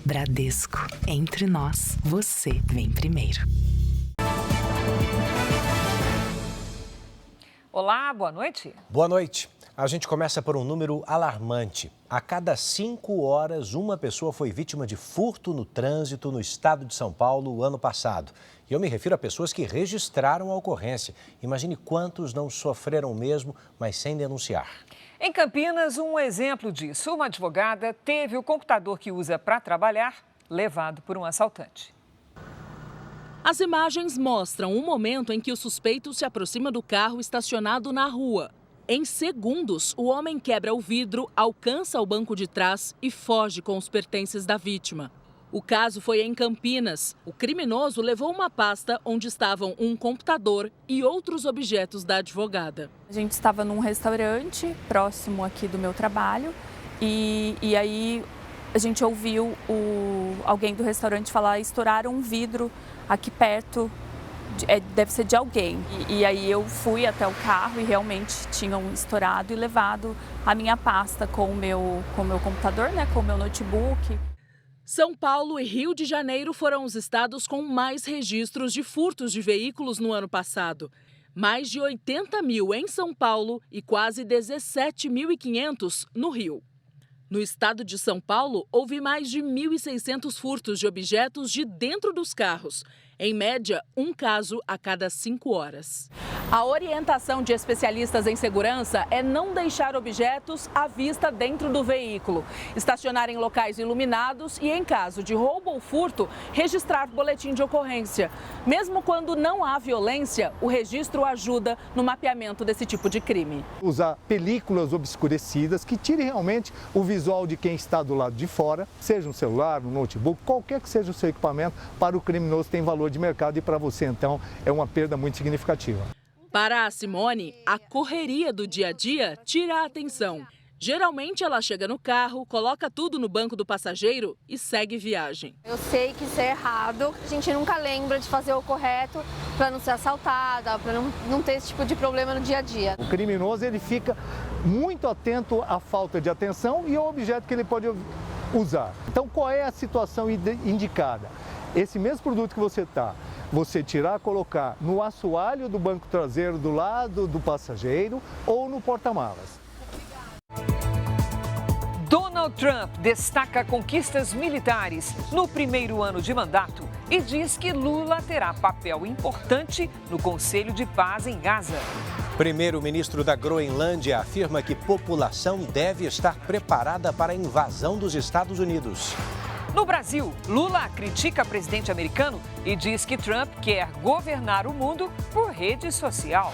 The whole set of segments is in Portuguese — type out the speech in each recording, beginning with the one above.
Bradesco. Entre nós, você vem primeiro. Olá, boa noite. Boa noite. A gente começa por um número alarmante. A cada 5 horas, uma pessoa foi vítima de furto no trânsito no estado de São Paulo o ano passado. E eu me refiro a pessoas que registraram a ocorrência. Imagine quantos não sofreram mesmo, mas sem denunciar. Em Campinas, um exemplo disso. Uma advogada teve o computador que usa para trabalhar levado por um assaltante. As imagens mostram o momento em que o suspeito se aproxima do carro estacionado na rua. Em segundos, o homem quebra o vidro, alcança o banco de trás e foge com os pertences da vítima. O caso foi em Campinas. O criminoso levou uma pasta onde estavam um computador e outros objetos da advogada. A gente estava num restaurante próximo aqui do meu trabalho e aí a gente ouviu alguém do restaurante falar: estouraram um vidro aqui perto, deve ser de alguém. E aí eu fui até o carro e realmente tinham estourado e levado a minha pasta com o meu computador, né, com o meu notebook. São Paulo e Rio de Janeiro foram os estados com mais registros de furtos de veículos no ano passado. Mais de 80 mil em São Paulo e quase 17.500 no Rio. No estado de São Paulo, houve mais de 1.600 furtos de objetos de dentro dos carros. Em média, um caso a cada 5 horas. A orientação de especialistas em segurança é não deixar objetos à vista dentro do veículo, estacionar em locais iluminados e, em caso de roubo ou furto, registrar boletim de ocorrência. Mesmo quando não há violência, o registro ajuda no mapeamento desse tipo de crime. Usar películas obscurecidas que tirem realmente o visual de quem está do lado de fora, seja um celular, um notebook, qualquer que seja o seu equipamento, para o criminoso tem valor de mercado e para você, então, é uma perda muito significativa. Para a Simone, a correria do dia a dia tira a atenção. Geralmente ela chega no carro, coloca tudo no banco do passageiro e segue viagem. Eu sei que isso é errado, a gente nunca lembra de fazer o correto para não ser assaltada, para não ter esse tipo de problema no dia a dia. O criminoso ele fica muito atento à falta de atenção e ao objeto que ele pode usar. Então qual é a situação indicada? Esse mesmo produto que você tirar, colocar no assoalho do banco traseiro do lado do passageiro ou no porta-malas. Donald Trump destaca conquistas militares no primeiro ano de mandato e diz que Lula terá papel importante no Conselho de Paz em Gaza. Primeiro-ministro da Groenlândia afirma que população deve estar preparada para a invasão dos Estados Unidos. No Brasil, Lula critica o presidente americano e diz que Trump quer governar o mundo por rede social.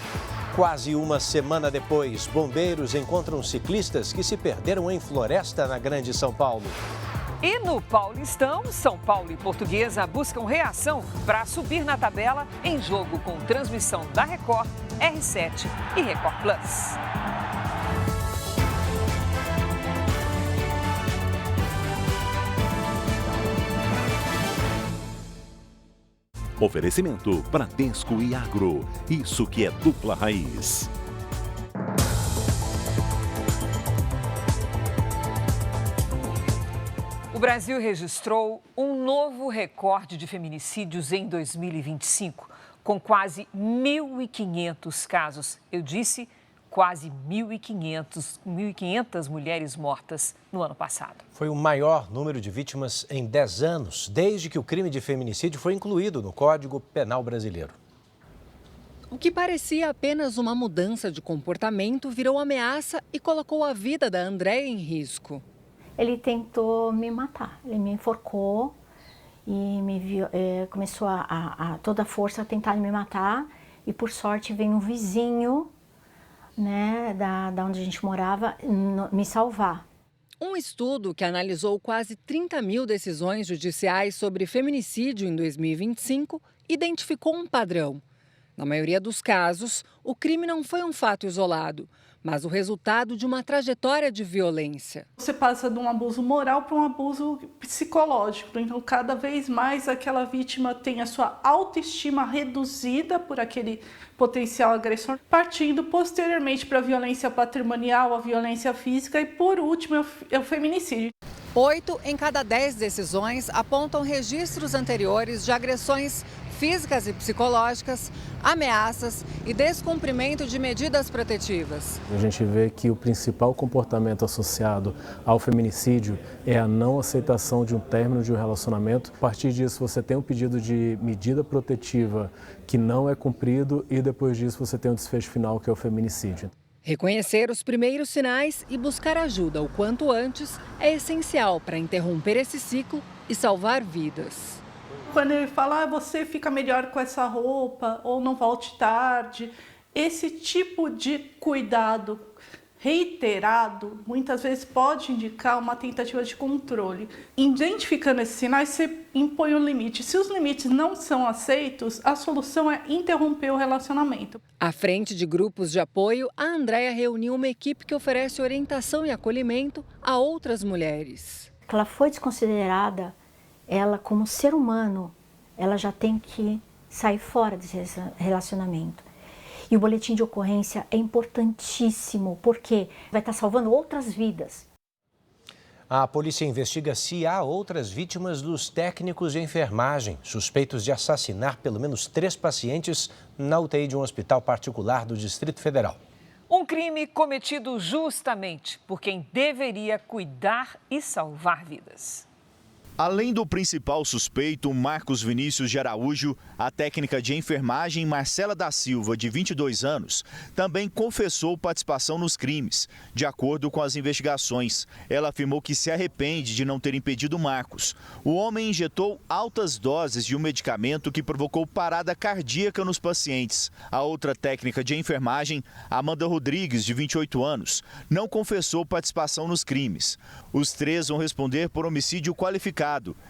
Quase uma semana depois, bombeiros encontram ciclistas que se perderam em floresta na Grande São Paulo. E no Paulistão, São Paulo e Portuguesa buscam reação para subir na tabela em jogo com transmissão da Record, R7 e Record Plus. Oferecimento Bradesco e Agro. Isso que é dupla raiz. O Brasil registrou um novo recorde de feminicídios em 2025, com quase 1.500 casos. Eu disse quase 1.500 mulheres mortas no ano passado. Foi o maior número de vítimas em 10 anos, desde que o crime de feminicídio foi incluído no Código Penal brasileiro. O que parecia apenas uma mudança de comportamento virou ameaça e colocou a vida da Andréia em risco. Ele tentou me matar, ele me enforcou e começou a toda a força a tentar me matar. E por sorte veio um vizinho, né, da onde a gente morava, me salvar. Um estudo que analisou quase 30 mil decisões judiciais sobre feminicídio em 2025 identificou um padrão. Na maioria dos casos, o crime não foi um fato isolado, mas o resultado de uma trajetória de violência. Você passa de um abuso moral para um abuso psicológico. Então, cada vez mais aquela vítima tem a sua autoestima reduzida por aquele potencial agressor, partindo posteriormente para a violência patrimonial, a violência física e, por último, é o feminicídio. 8 em cada 10 decisões apontam registros anteriores de agressões físicas e psicológicas, ameaças e descumprimento de medidas protetivas. A gente vê que o principal comportamento associado ao feminicídio é a não aceitação de um término de um relacionamento. A partir disso, você tem um pedido de medida protetiva que não é cumprido e depois disso você tem um desfecho final, que é o feminicídio. Reconhecer os primeiros sinais e buscar ajuda o quanto antes é essencial para interromper esse ciclo e salvar vidas. Quando ele fala, você fica melhor com essa roupa, ou não volte tarde, esse tipo de cuidado reiterado, muitas vezes pode indicar uma tentativa de controle. Identificando esses sinais, você impõe um limite. Se os limites não são aceitos, a solução é interromper o relacionamento. À frente de grupos de apoio, a Andréia reuniu uma equipe que oferece orientação e acolhimento a outras mulheres. Ela foi desconsiderada, ela como ser humano, ela já tem que sair fora desse relacionamento. E o boletim de ocorrência é importantíssimo, porque vai estar salvando outras vidas. A polícia investiga se há outras vítimas dos técnicos de enfermagem, suspeitos de assassinar pelo menos 3 pacientes na UTI de um hospital particular do Distrito Federal. Um crime cometido justamente por quem deveria cuidar e salvar vidas. Além do principal suspeito, Marcos Vinícius de Araújo, a técnica de enfermagem Marcela da Silva, de 22 anos, também confessou participação nos crimes. De acordo com as investigações, ela afirmou que se arrepende de não ter impedido Marcos. O homem injetou altas doses de um medicamento que provocou parada cardíaca nos pacientes. A outra técnica de enfermagem, Amanda Rodrigues, de 28 anos, não confessou participação nos crimes. Os 3 vão responder por homicídio qualificado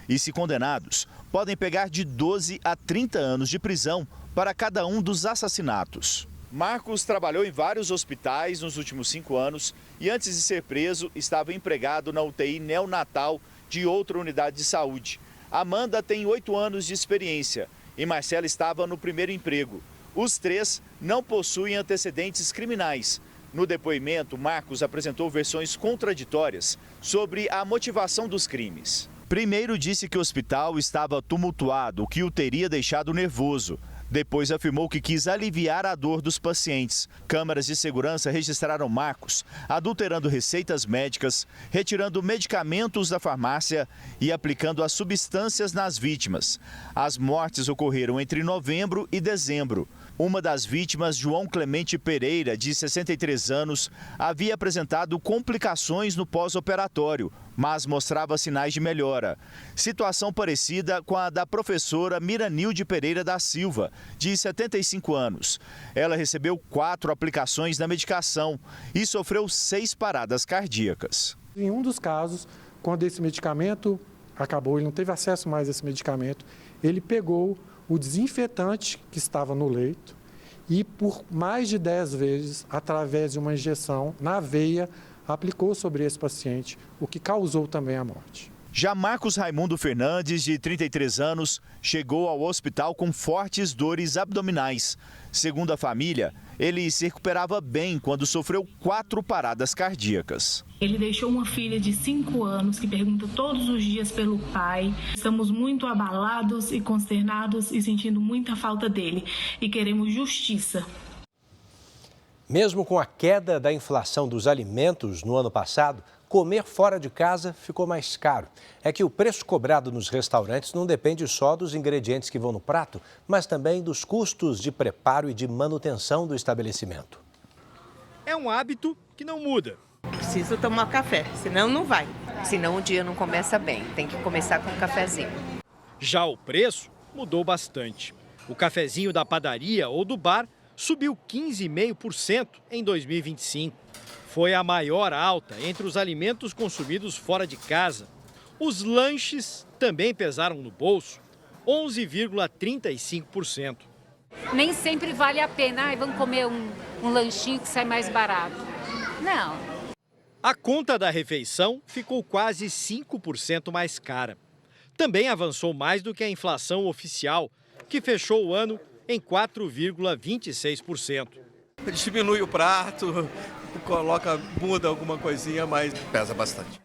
e, se condenados, podem pegar de 12 a 30 anos de prisão para cada um dos assassinatos. Marcos trabalhou em vários hospitais nos últimos 5 anos e, antes de ser preso, estava empregado na UTI neonatal de outra unidade de saúde. Amanda tem 8 anos de experiência e Marcela estava no primeiro emprego. Os 3 não possuem antecedentes criminais. No depoimento, Marcos apresentou versões contraditórias sobre a motivação dos crimes. Primeiro disse que o hospital estava tumultuado, o que o teria deixado nervoso. Depois afirmou que quis aliviar a dor dos pacientes. Câmeras de segurança registraram Marcos adulterando receitas médicas, retirando medicamentos da farmácia e aplicando as substâncias nas vítimas. As mortes ocorreram entre novembro e dezembro. Uma das vítimas, João Clemente Pereira, de 63 anos, havia apresentado complicações no pós-operatório, mas mostrava sinais de melhora. Situação parecida com a da professora Miranilde Pereira da Silva, de 75 anos. Ela recebeu 4 aplicações da medicação e sofreu 6 paradas cardíacas. Em um dos casos, quando esse medicamento acabou, ele não teve acesso mais a esse medicamento, ele pegou o desinfetante que estava no leito e, por mais de 10 vezes, através de uma injeção na veia, aplicou sobre esse paciente, o que causou também a morte. Já Marcos Raimundo Fernandes, de 33 anos, chegou ao hospital com fortes dores abdominais. Segundo a família, ele se recuperava bem quando sofreu 4 paradas cardíacas. Ele deixou uma filha de 5 anos que pergunta todos os dias pelo pai. Estamos muito abalados e consternados e sentindo muita falta dele e queremos justiça. Mesmo com a queda da inflação dos alimentos no ano passado, comer fora de casa ficou mais caro. É que o preço cobrado nos restaurantes não depende só dos ingredientes que vão no prato, mas também dos custos de preparo e de manutenção do estabelecimento. É um hábito que não muda. Preciso tomar café, senão não vai. Senão o dia não começa bem, tem que começar com um cafezinho. Já o preço mudou bastante. O cafezinho da padaria ou do bar subiu 15,5% em 2025. Foi a maior alta entre os alimentos consumidos fora de casa. Os lanches também pesaram no bolso, 11,35%. Nem sempre vale a pena, vamos comer um lanchinho que sai mais barato. Não. A conta da refeição ficou quase 5% mais cara. Também avançou mais do que a inflação oficial, que fechou o ano em 4,26%. Diminui o prato, muda alguma coisinha, mas pesa bastante.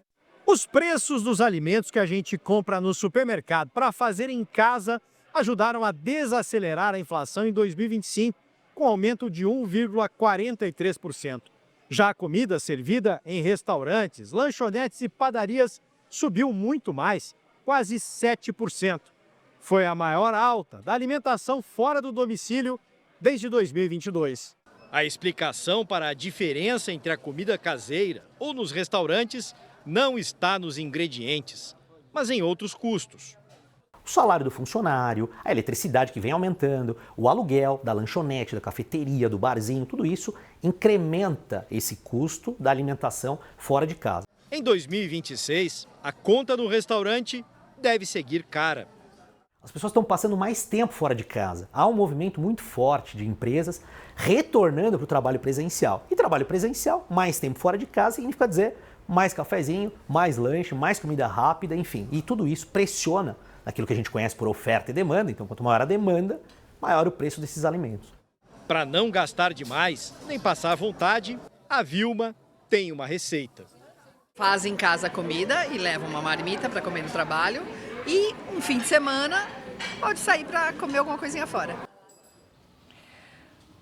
Os preços dos alimentos que a gente compra no supermercado para fazer em casa ajudaram a desacelerar a inflação em 2025, com aumento de 1,43%. Já a comida servida em restaurantes, lanchonetes e padarias subiu muito mais, quase 7%. Foi a maior alta da alimentação fora do domicílio desde 2022. A explicação para a diferença entre a comida caseira ou nos restaurantes não está nos ingredientes, mas em outros custos. O salário do funcionário, a eletricidade que vem aumentando, o aluguel da lanchonete, da cafeteria, do barzinho, tudo isso incrementa esse custo da alimentação fora de casa. Em 2026, a conta do restaurante deve seguir cara. As pessoas estão passando mais tempo fora de casa. Há um movimento muito forte de empresas retornando para o trabalho presencial. E trabalho presencial, mais tempo fora de casa, significa dizer mais cafezinho, mais lanche, mais comida rápida, enfim. E tudo isso pressiona aquilo que a gente conhece por oferta e demanda. Então, quanto maior a demanda, maior o preço desses alimentos. Para não gastar demais, nem passar vontade, a Vilma tem uma receita. Faz em casa a comida e leva uma marmita para comer no trabalho. E um fim de semana pode sair para comer alguma coisinha fora.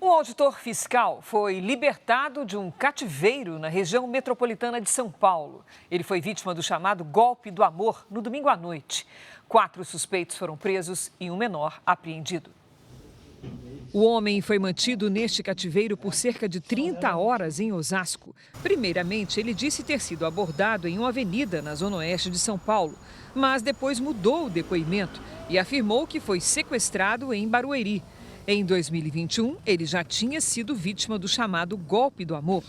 Um auditor fiscal foi libertado de um cativeiro na região metropolitana de São Paulo. Ele foi vítima do chamado golpe do amor no domingo à noite. 4 suspeitos foram presos e um menor apreendido. O homem foi mantido neste cativeiro por cerca de 30 horas em Osasco. Primeiramente, ele disse ter sido abordado em uma avenida na zona oeste de São Paulo, mas depois mudou o depoimento e afirmou que foi sequestrado em Barueri. Em 2021, ele já tinha sido vítima do chamado golpe do amor.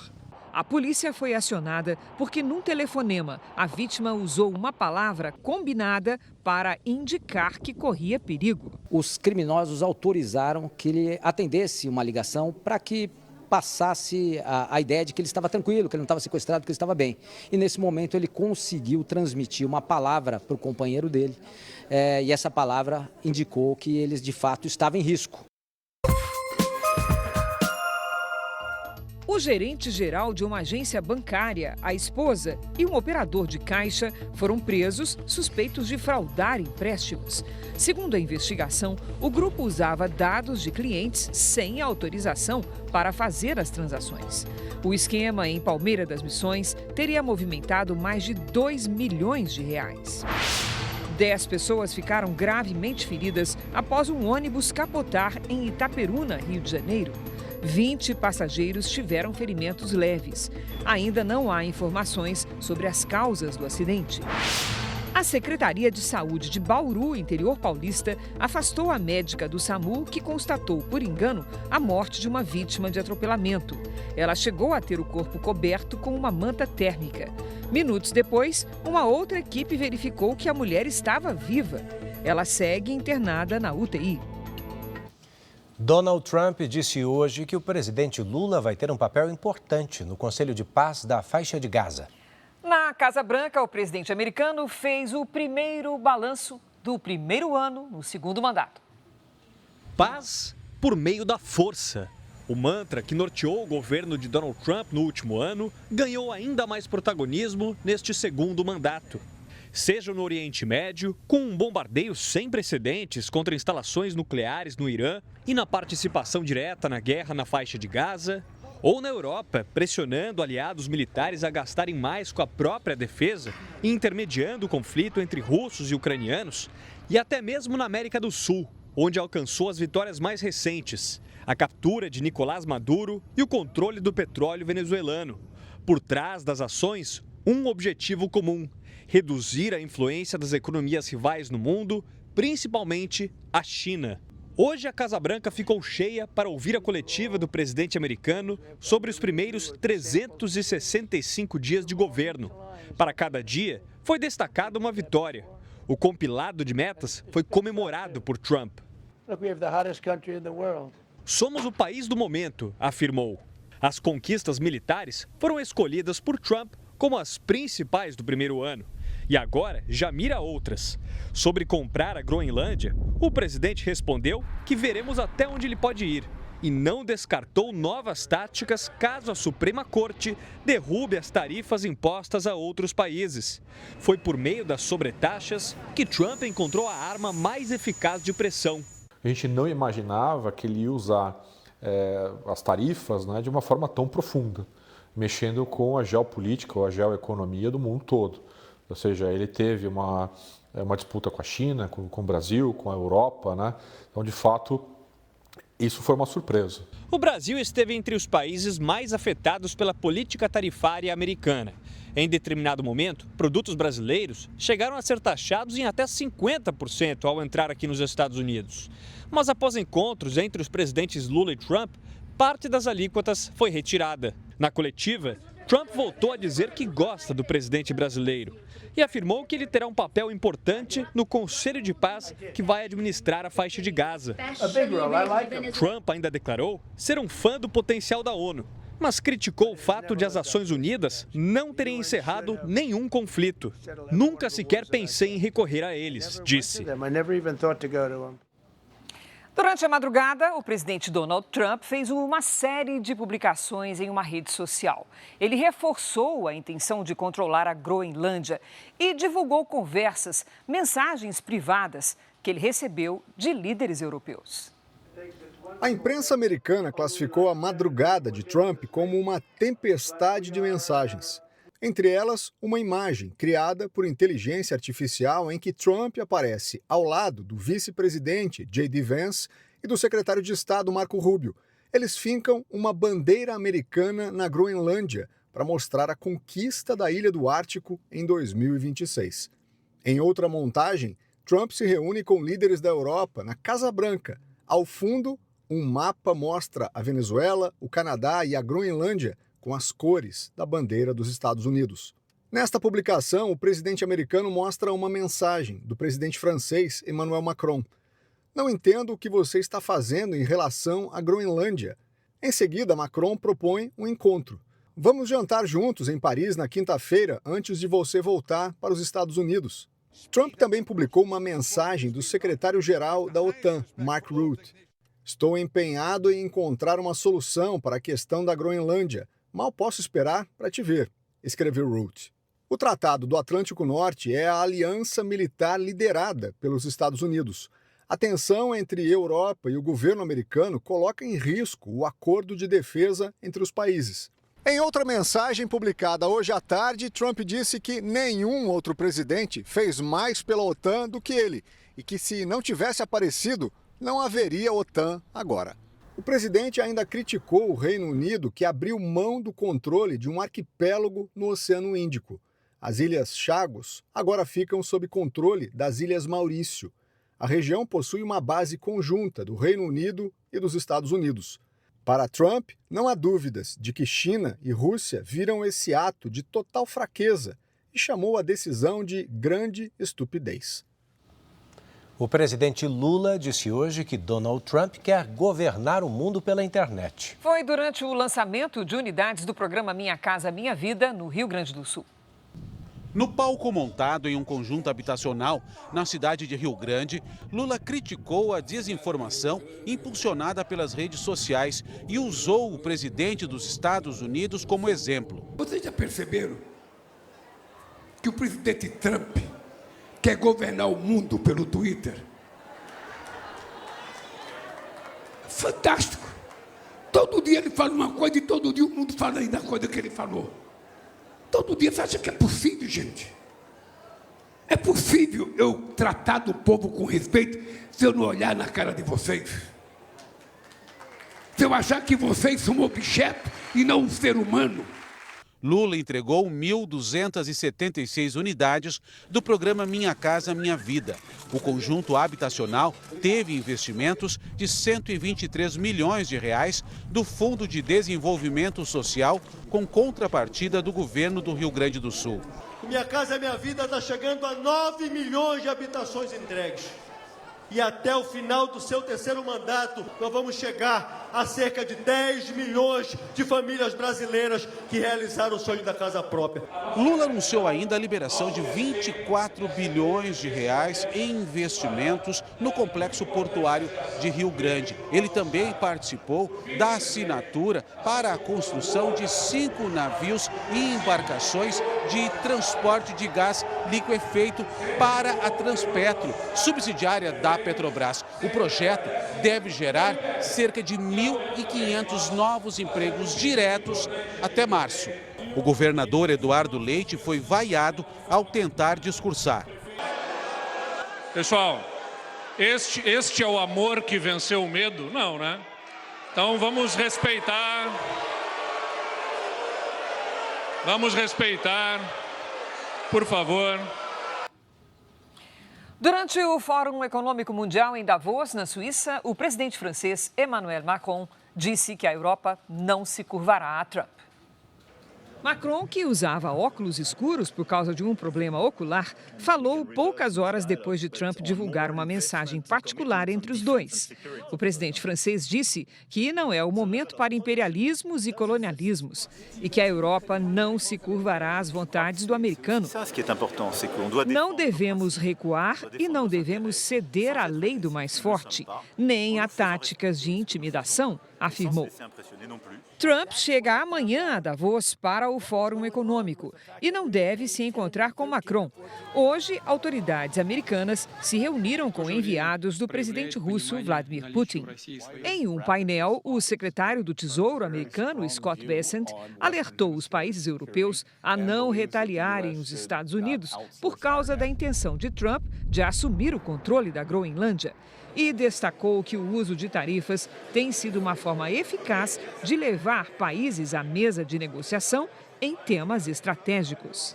A polícia foi acionada porque, num telefonema, a vítima usou uma palavra combinada para indicar que corria perigo. Os criminosos autorizaram que ele atendesse uma ligação para que passasse a ideia de que ele estava tranquilo, que ele não estava sequestrado, que ele estava bem. E nesse momento ele conseguiu transmitir uma palavra para o companheiro dele e essa palavra indicou que eles de fato estavam em risco. O gerente-geral de uma agência bancária, a esposa e um operador de caixa foram presos suspeitos de fraudar empréstimos. Segundo a investigação, o grupo usava dados de clientes sem autorização para fazer as transações. O esquema em Palmeira das Missões teria movimentado mais de 2 milhões de reais. 10 pessoas ficaram gravemente feridas após um ônibus capotar em Itaperuna, Rio de Janeiro. 20 passageiros tiveram ferimentos leves. Ainda não há informações sobre as causas do acidente. A Secretaria de Saúde de Bauru, interior paulista, afastou a médica do SAMU que constatou, por engano, a morte de uma vítima de atropelamento. Ela chegou a ter o corpo coberto com uma manta térmica. Minutos depois, uma outra equipe verificou que a mulher estava viva. Ela segue internada na UTI. Donald Trump disse hoje que o presidente Lula vai ter um papel importante no Conselho de Paz da Faixa de Gaza. Na Casa Branca, o presidente americano fez o primeiro balanço do primeiro ano no segundo mandato. Paz por meio da força. O mantra que norteou o governo de Donald Trump no último ano ganhou ainda mais protagonismo neste segundo mandato. Seja no Oriente Médio, com um bombardeio sem precedentes contra instalações nucleares no Irã e na participação direta na guerra na faixa de Gaza, ou na Europa, pressionando aliados militares a gastarem mais com a própria defesa e intermediando o conflito entre russos e ucranianos, e até mesmo na América do Sul, onde alcançou as vitórias mais recentes, a captura de Nicolás Maduro e o controle do petróleo venezuelano. Por trás das ações, um objetivo comum: reduzir a influência das economias rivais no mundo, principalmente a China. Hoje a Casa Branca ficou cheia para ouvir a coletiva do presidente americano sobre os primeiros 365 dias de governo. Para cada dia, foi destacada uma vitória. O compilado de metas foi comemorado por Trump. Somos o país do momento, afirmou. As conquistas militares foram escolhidas por Trump como as principais do primeiro ano. E agora já mira outras. Sobre comprar a Groenlândia, o presidente respondeu que veremos até onde ele pode ir e não descartou novas táticas caso a Suprema Corte derrube as tarifas impostas a outros países. Foi por meio das sobretaxas que Trump encontrou a arma mais eficaz de pressão. A gente não imaginava que ele ia usar as tarifas, né, de uma forma tão profunda, mexendo com a geopolítica ou a geoeconomia do mundo todo. Ou seja, ele teve uma disputa com a China, com o Brasil, com a Europa, né? Então, de fato, isso foi uma surpresa. O Brasil esteve entre os países mais afetados pela política tarifária americana. Em determinado momento, produtos brasileiros chegaram a ser taxados em até 50% ao entrar aqui nos Estados Unidos. Mas após encontros entre os presidentes Lula e Trump, parte das alíquotas foi retirada. Na coletiva, Trump voltou a dizer que gosta do presidente brasileiro e afirmou que ele terá um papel importante no Conselho de Paz que vai administrar a faixa de Gaza. Trump ainda declarou ser um fã do potencial da ONU, mas criticou o fato de as Nações Unidas não terem encerrado nenhum conflito. Nunca sequer pensei em recorrer a eles, disse. Durante a madrugada, o presidente Donald Trump fez uma série de publicações em uma rede social. Ele reforçou a intenção de controlar a Groenlândia e divulgou conversas, mensagens privadas que ele recebeu de líderes europeus. A imprensa americana classificou a madrugada de Trump como uma tempestade de mensagens. Entre elas, uma imagem criada por inteligência artificial em que Trump aparece ao lado do vice-presidente J.D. Vance e do secretário de Estado Marco Rubio. Eles fincam uma bandeira americana na Groenlândia para mostrar a conquista da ilha do Ártico em 2026. Em outra montagem, Trump se reúne com líderes da Europa na Casa Branca. Ao fundo, um mapa mostra a Venezuela, o Canadá e a Groenlândia com as cores da bandeira dos Estados Unidos. Nesta publicação, o presidente americano mostra uma mensagem do presidente francês Emmanuel Macron. Não entendo o que você está fazendo em relação à Groenlândia. Em seguida, Macron propõe um encontro. Vamos jantar juntos em Paris na quinta-feira, antes de você voltar para os Estados Unidos. Trump também publicou uma mensagem do secretário-geral da OTAN, Mark Rutte. Estou empenhado em encontrar uma solução para a questão da Groenlândia. Mal posso esperar para te ver, escreveu Rutte. O Tratado do Atlântico Norte é a aliança militar liderada pelos Estados Unidos. A tensão entre a Europa e o governo americano coloca em risco o acordo de defesa entre os países. Em outra mensagem publicada hoje à tarde, Trump disse que nenhum outro presidente fez mais pela OTAN do que ele e que, se não tivesse aparecido, não haveria OTAN agora. O presidente ainda criticou o Reino Unido, que abriu mão do controle de um arquipélago no Oceano Índico. As Ilhas Chagos agora ficam sob controle das Ilhas Maurício. A região possui uma base conjunta do Reino Unido e dos Estados Unidos. Para Trump, não há dúvidas de que China e Rússia viram esse ato de total fraqueza e chamou a decisão de grande estupidez. O presidente Lula disse hoje que Donald Trump quer governar o mundo pela internet. Foi durante o lançamento de unidades do programa Minha Casa Minha Vida, no Rio Grande do Sul. No palco montado em um conjunto habitacional na cidade de Rio Grande, Lula criticou a desinformação impulsionada pelas redes sociais e usou o presidente dos Estados Unidos como exemplo. Vocês já perceberam que o presidente Trump quer governar o mundo pelo Twitter? Fantástico! Todo dia ele fala uma coisa e todo dia o mundo fala aí da coisa que ele falou. Todo dia você acha que é possível, gente? É possível eu tratar do povo com respeito se eu não olhar na cara de vocês? Se eu achar que vocês são um objeto e não um ser humano? Lula entregou 1.276 unidades do programa Minha Casa Minha Vida. O conjunto habitacional teve investimentos de 123 milhões de reais do Fundo de Desenvolvimento Social, com contrapartida do governo do Rio Grande do Sul. Minha Casa Minha Vida está chegando a 9 milhões de habitações entregues. e até o final do seu terceiro mandato nós vamos chegar a cerca de 10 milhões de famílias brasileiras que realizaram o sonho da casa própria. Lula anunciou ainda a liberação de 24 bilhões de reais em investimentos no complexo portuário de Rio Grande. Ele também participou da assinatura para a construção de 5 navios e embarcações de transporte de gás liquefeito para a Transpetro, subsidiária da Petrobras. O projeto deve gerar cerca de 1.500 novos empregos diretos até março. O governador Eduardo Leite foi vaiado ao tentar discursar. Pessoal, este é o amor que venceu o medo? Não, né? Então vamos respeitar. Vamos respeitar, por favor. Durante o Fórum Econômico Mundial em Davos, na Suíça, o presidente francês Emmanuel Macron disse que a Europa não se curvará a Trump. Macron, que usava óculos escuros por causa de um problema ocular, falou poucas horas depois de Trump divulgar uma mensagem particular entre os dois. O presidente francês disse que não é o momento para imperialismos e colonialismos e que a Europa não se curvará às vontades do americano. Não devemos recuar e não devemos ceder à lei do mais forte, nem a táticas de intimidação, afirmou. Trump chega amanhã a Davos para o Fórum Econômico e não deve se encontrar com Macron. Hoje, autoridades americanas se reuniram com enviados do presidente russo Vladimir Putin. Em um painel, o secretário do Tesouro americano, Scott Bessent, alertou os países europeus a não retaliarem os Estados Unidos por causa da intenção de Trump de assumir o controle da Groenlândia. E destacou que o uso de tarifas tem sido uma forma eficaz de levar países à mesa de negociação em temas estratégicos.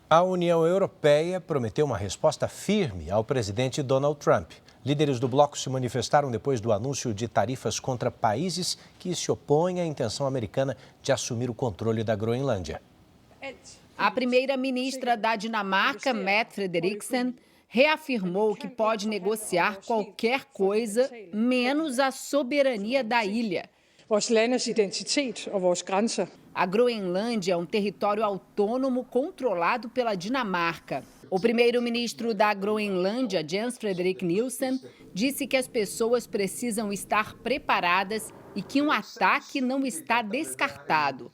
A União Europeia prometeu uma resposta firme ao presidente Donald Trump. Líderes do bloco se manifestaram depois do anúncio de tarifas contra países que se opõem à intenção americana de assumir o controle da Groenlândia. A primeira-ministra da Dinamarca, Mette Frederiksen, reafirmou que pode negociar qualquer coisa, menos a soberania da ilha. A Groenlândia é um território autônomo controlado pela Dinamarca. O primeiro-ministro da Groenlândia, Jens Frederik Nielsen, disse que as pessoas precisam estar preparadas e que um ataque não está descartado.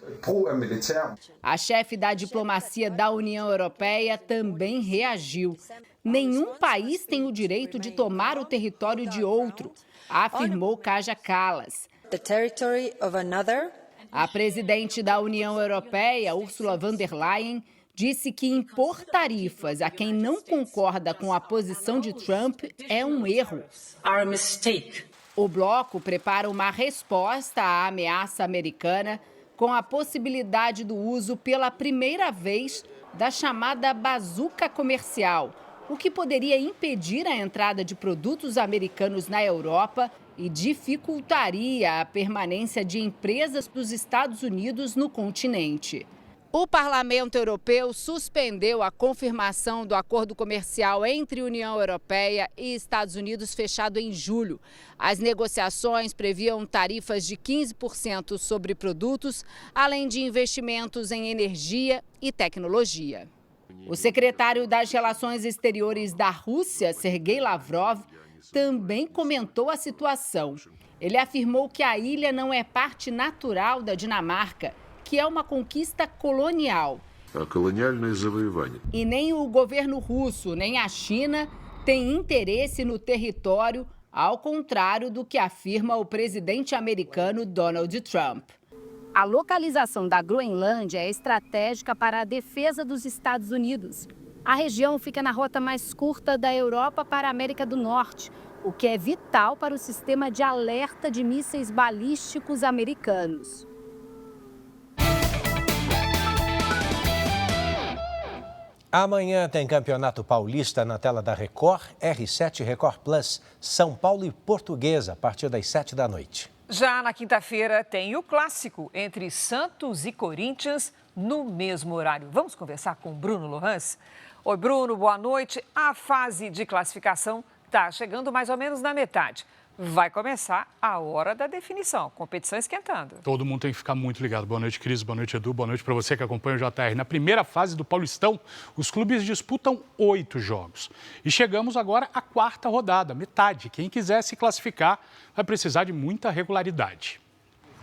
A chefe da diplomacia da União Europeia também reagiu. Nenhum país tem o direito de tomar o território de outro, afirmou Kaja Kallas. A presidente da União Europeia, Ursula von der Leyen, disse que impor tarifas a quem não concorda com a posição de Trump é um erro. O bloco prepara uma resposta à ameaça americana com a possibilidade do uso pela primeira vez da chamada bazuca comercial, o que poderia impedir a entrada de produtos americanos na Europa e dificultaria a permanência de empresas dos Estados Unidos no continente. O Parlamento Europeu suspendeu a confirmação do acordo comercial entre União Europeia e Estados Unidos fechado em julho. As negociações previam tarifas de 15% sobre produtos, além de investimentos em energia e tecnologia. O secretário das Relações Exteriores da Rússia, Sergei Lavrov, também comentou a situação. Ele afirmou que a ilha não é parte natural da Dinamarca, que é uma conquista colonial. E nem o governo russo, nem a China têm interesse no território, ao contrário do que afirma o presidente americano Donald Trump. A localização da Groenlândia é estratégica para a defesa dos Estados Unidos. A região fica na rota mais curta da Europa para a América do Norte, o que é vital para o sistema de alerta de mísseis balísticos americanos. Amanhã tem Campeonato Paulista na tela da Record, R7 Record Plus, São Paulo e Portuguesa, a partir das 7 da noite. Já na quinta-feira tem o clássico entre Santos e Corinthians no mesmo horário. Vamos conversar com Bruno Lohans? Oi, Bruno, boa noite. A fase de classificação está chegando mais ou menos na metade. Vai começar a hora da definição, competição esquentando. Todo mundo tem que ficar muito ligado. Boa noite, Cris. Boa noite, Edu. Boa noite para você que acompanha o JR. Na primeira fase do Paulistão, os clubes disputam 8 jogos. E chegamos agora à 4ª rodada, metade. Quem quiser se classificar vai precisar de muita regularidade.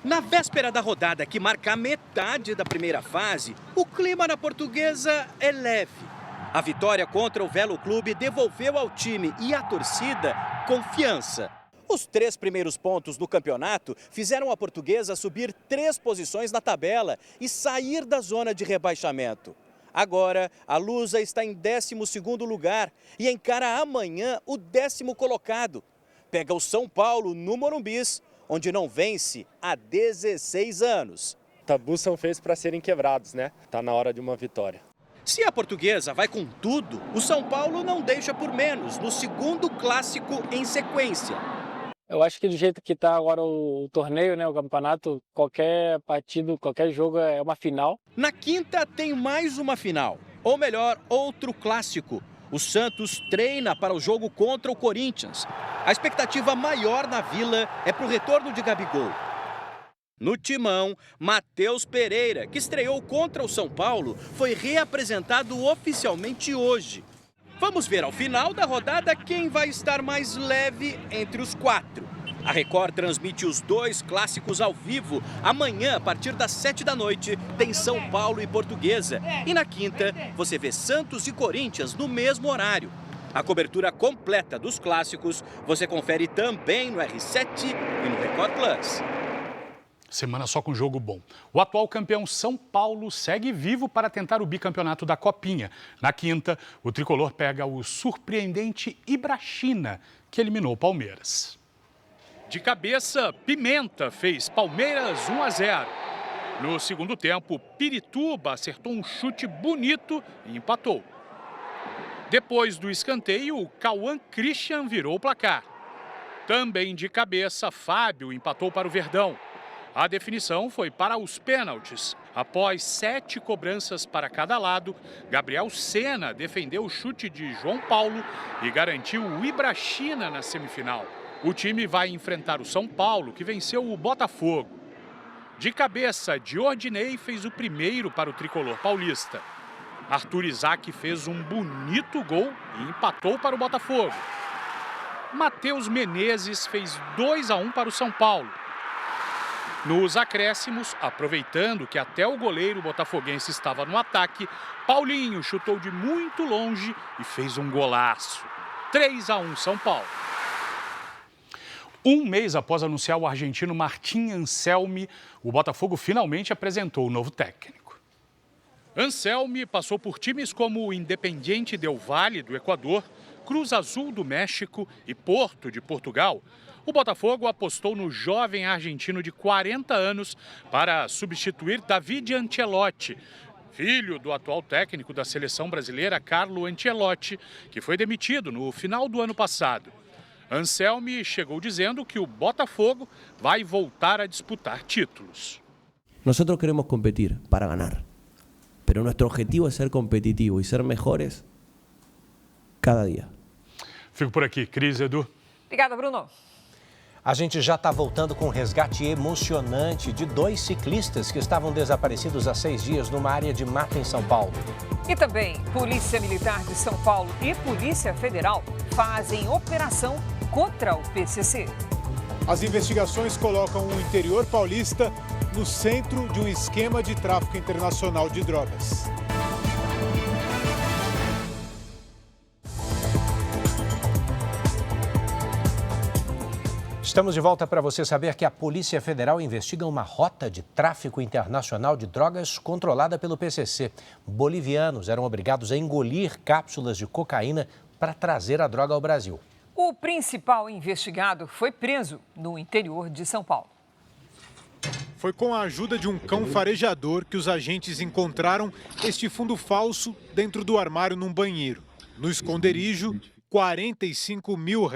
Na véspera da rodada que marca a metade da primeira fase, o clima na Portuguesa é leve. A vitória contra o Velo Clube devolveu ao time e à torcida confiança. Os 3 primeiros pontos do campeonato fizeram a Portuguesa subir 3 posições na tabela e sair da zona de rebaixamento. Agora, a Lusa está em 12º lugar e encara amanhã o 10º colocado. Pega o São Paulo no Morumbis, onde não vence há 16 anos. Tabus são feitos para serem quebrados, né? Tá na hora de uma vitória. Se a Portuguesa vai com tudo, o São Paulo não deixa por menos no 2º clássico em sequência. Eu acho que do jeito que está agora o torneio, né, o campeonato, qualquer partido, qualquer jogo é uma final. Na quinta tem mais uma final, ou melhor, outro clássico. O Santos treina para o jogo contra o Corinthians. A expectativa maior na Vila é para o retorno de Gabigol. No timão, Matheus Pereira, que estreou contra o São Paulo, foi reapresentado oficialmente hoje. Vamos ver ao final da rodada quem vai estar mais leve entre os 4. A Record transmite os 2 clássicos ao vivo. Amanhã, a partir das 7 da noite, tem São Paulo e Portuguesa. E na quinta, você vê Santos e Corinthians no mesmo horário. A cobertura completa dos clássicos você confere também no R7 e no Record Plus. Semana só com jogo bom. O atual campeão São Paulo segue vivo para tentar o bicampeonato da Copinha. Na quinta, o tricolor pega o surpreendente Ibrachina, que eliminou o Palmeiras. De cabeça, Pimenta fez Palmeiras 1-0. No segundo tempo, Pirituba acertou um chute bonito e empatou. Depois do escanteio, o Cauã Christian virou o placar. Também de cabeça, Fábio empatou para o Verdão. A definição foi para os pênaltis. Após 7 cobranças para cada lado, Gabriel Sena defendeu o chute de João Paulo e garantiu o Ibrachina na semifinal. O time vai enfrentar o São Paulo, que venceu o Botafogo. De cabeça, Diordinei fez o primeiro para o tricolor paulista. Arthur Isaac fez um bonito gol e empatou para o Botafogo. Matheus Menezes fez 2-1 para o São Paulo. Nos acréscimos, aproveitando que até o goleiro botafoguense estava no ataque, Paulinho chutou de muito longe e fez um golaço. 3-1 São Paulo. Um mês após anunciar o argentino Martín Anselmi, o Botafogo finalmente apresentou o novo técnico. Anselmi passou por times como o Independiente del Valle, do Equador, Cruz Azul, do México e Porto, de Portugal. O Botafogo apostou no jovem argentino de 40 anos para substituir David Ancelotti, filho do atual técnico da seleção brasileira, Carlo Ancelotti, que foi demitido no final do ano passado. Anselmi chegou dizendo que o Botafogo vai voltar a disputar títulos. Nós queremos competir para ganhar, mas nosso objetivo é ser competitivo e ser melhores cada dia. Fico por aqui, Cris, Edu. Obrigada, Bruno. A gente já está voltando com um resgate emocionante de 2 ciclistas que estavam desaparecidos há 6 dias numa área de mata em São Paulo. E também, Polícia Militar de São Paulo e Polícia Federal fazem operação contra o PCC. As investigações colocam o interior paulista no centro de um esquema de tráfico internacional de drogas. Estamos de volta para você saber que a Polícia Federal investiga uma rota de tráfico internacional de drogas controlada pelo PCC. Bolivianos eram obrigados a engolir cápsulas de cocaína para trazer a droga ao Brasil. O principal investigado foi preso no interior de São Paulo. Foi com a ajuda de um cão farejador que os agentes encontraram este fundo falso dentro do armário num banheiro. No esconderijo, R$45 mil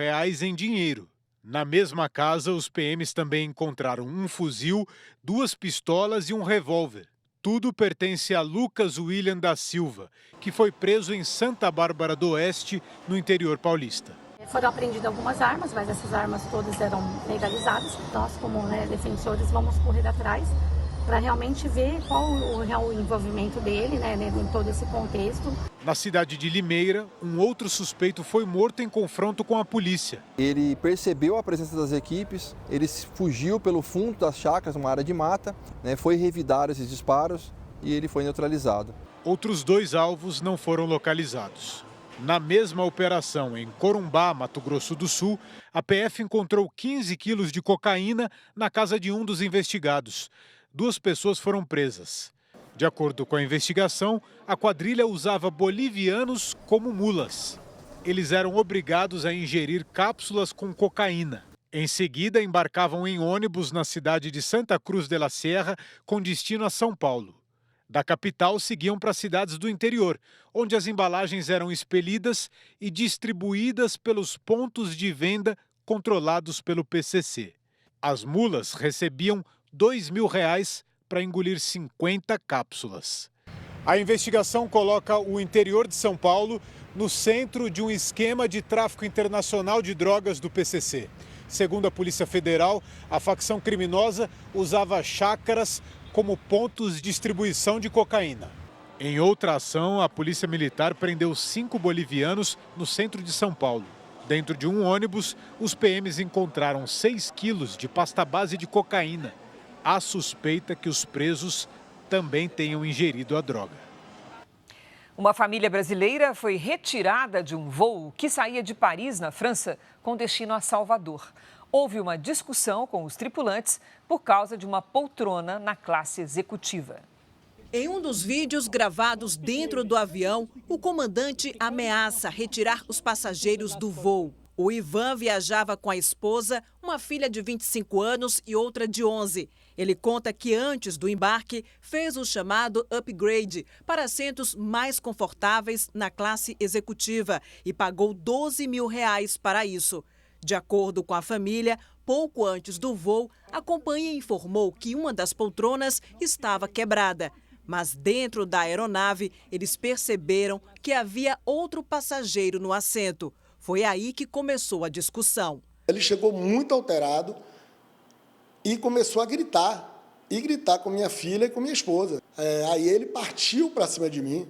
em dinheiro. Na mesma casa, os PMs também encontraram um fuzil, 2 pistolas e um revólver. Tudo pertence a Lucas William da Silva, que foi preso em Santa Bárbara do Oeste, no interior paulista. Foram apreendidas algumas armas, mas essas armas todas eram legalizadas. Nós, como defensores, vamos correr atrás para realmente ver qual o real envolvimento dele, em todo esse contexto. Na cidade de Limeira, um outro suspeito foi morto em confronto com a polícia. Ele percebeu a presença das equipes, ele fugiu pelo fundo das chácaras, uma área de mata, foi revidar esses disparos e ele foi neutralizado. Outros 2 alvos não foram localizados. Na mesma operação, em Corumbá, Mato Grosso do Sul, a PF encontrou 15 quilos de cocaína na casa de um dos investigados. 2 pessoas foram presas. De acordo com a investigação, a quadrilha usava bolivianos como mulas. Eles eram obrigados a ingerir cápsulas com cocaína. Em seguida, embarcavam em ônibus na cidade de Santa Cruz de la Sierra, com destino a São Paulo. Da capital, seguiam para cidades do interior, onde as embalagens eram expelidas e distribuídas pelos pontos de venda controlados pelo PCC. As mulas recebiam R$2.000 para engolir 50 cápsulas. A investigação coloca o interior de São Paulo no centro de um esquema de tráfico internacional de drogas do PCC. Segundo a Polícia Federal, a facção criminosa usava chácaras como pontos de distribuição de cocaína. Em outra ação, a Polícia Militar prendeu 5 bolivianos no centro de São Paulo. Dentro de um ônibus, os PMs encontraram 6 quilos de pasta base de cocaína. Há suspeita que os presos também tenham ingerido a droga. Uma família brasileira foi retirada de um voo que saía de Paris, na França, com destino a Salvador. Houve uma discussão com os tripulantes por causa de uma poltrona na classe executiva. Em um dos vídeos gravados dentro do avião, o comandante ameaça retirar os passageiros do voo. O Ivan viajava com a esposa, uma filha de 25 anos e outra de 11. Ele conta que antes do embarque fez o chamado upgrade para assentos mais confortáveis na classe executiva e pagou R$12.000 para isso. De acordo com a família, pouco antes do voo, a companhia informou que uma das poltronas estava quebrada. Mas dentro da aeronave, eles perceberam que havia outro passageiro no assento. Foi aí que começou a discussão. Ele chegou muito alterado e começou a gritar. E gritar com minha filha e com minha esposa. Aí ele partiu para cima de mim.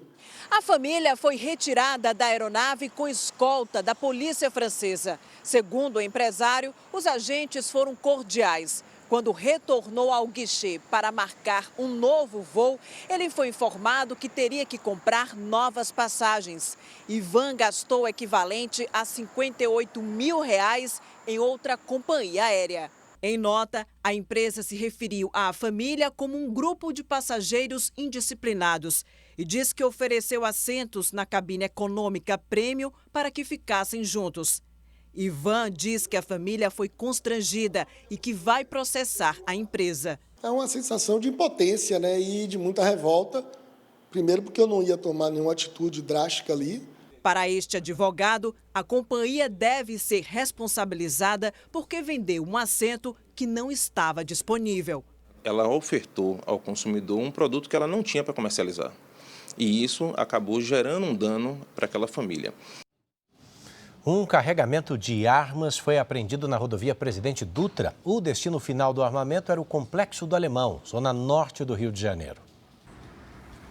A família foi retirada da aeronave com escolta da polícia francesa. Segundo o empresário, os agentes foram cordiais. Quando retornou ao guichê para marcar um novo voo, ele foi informado que teria que comprar novas passagens. Ivan gastou o equivalente a R$58.000 em outra companhia aérea. Em nota, a empresa se referiu à família como um grupo de passageiros indisciplinados e diz que ofereceu assentos na cabine econômica premium para que ficassem juntos. Ivan diz que a família foi constrangida e que vai processar a empresa. É uma sensação de impotência, e de muita revolta. Primeiro porque eu não ia tomar nenhuma atitude drástica ali. Para este advogado, a companhia deve ser responsabilizada porque vendeu um assento que não estava disponível. Ela ofertou ao consumidor um produto que ela não tinha para comercializar. E isso acabou gerando um dano para aquela família. Um carregamento de armas foi apreendido na rodovia Presidente Dutra. O destino final do armamento era o Complexo do Alemão, zona norte do Rio de Janeiro.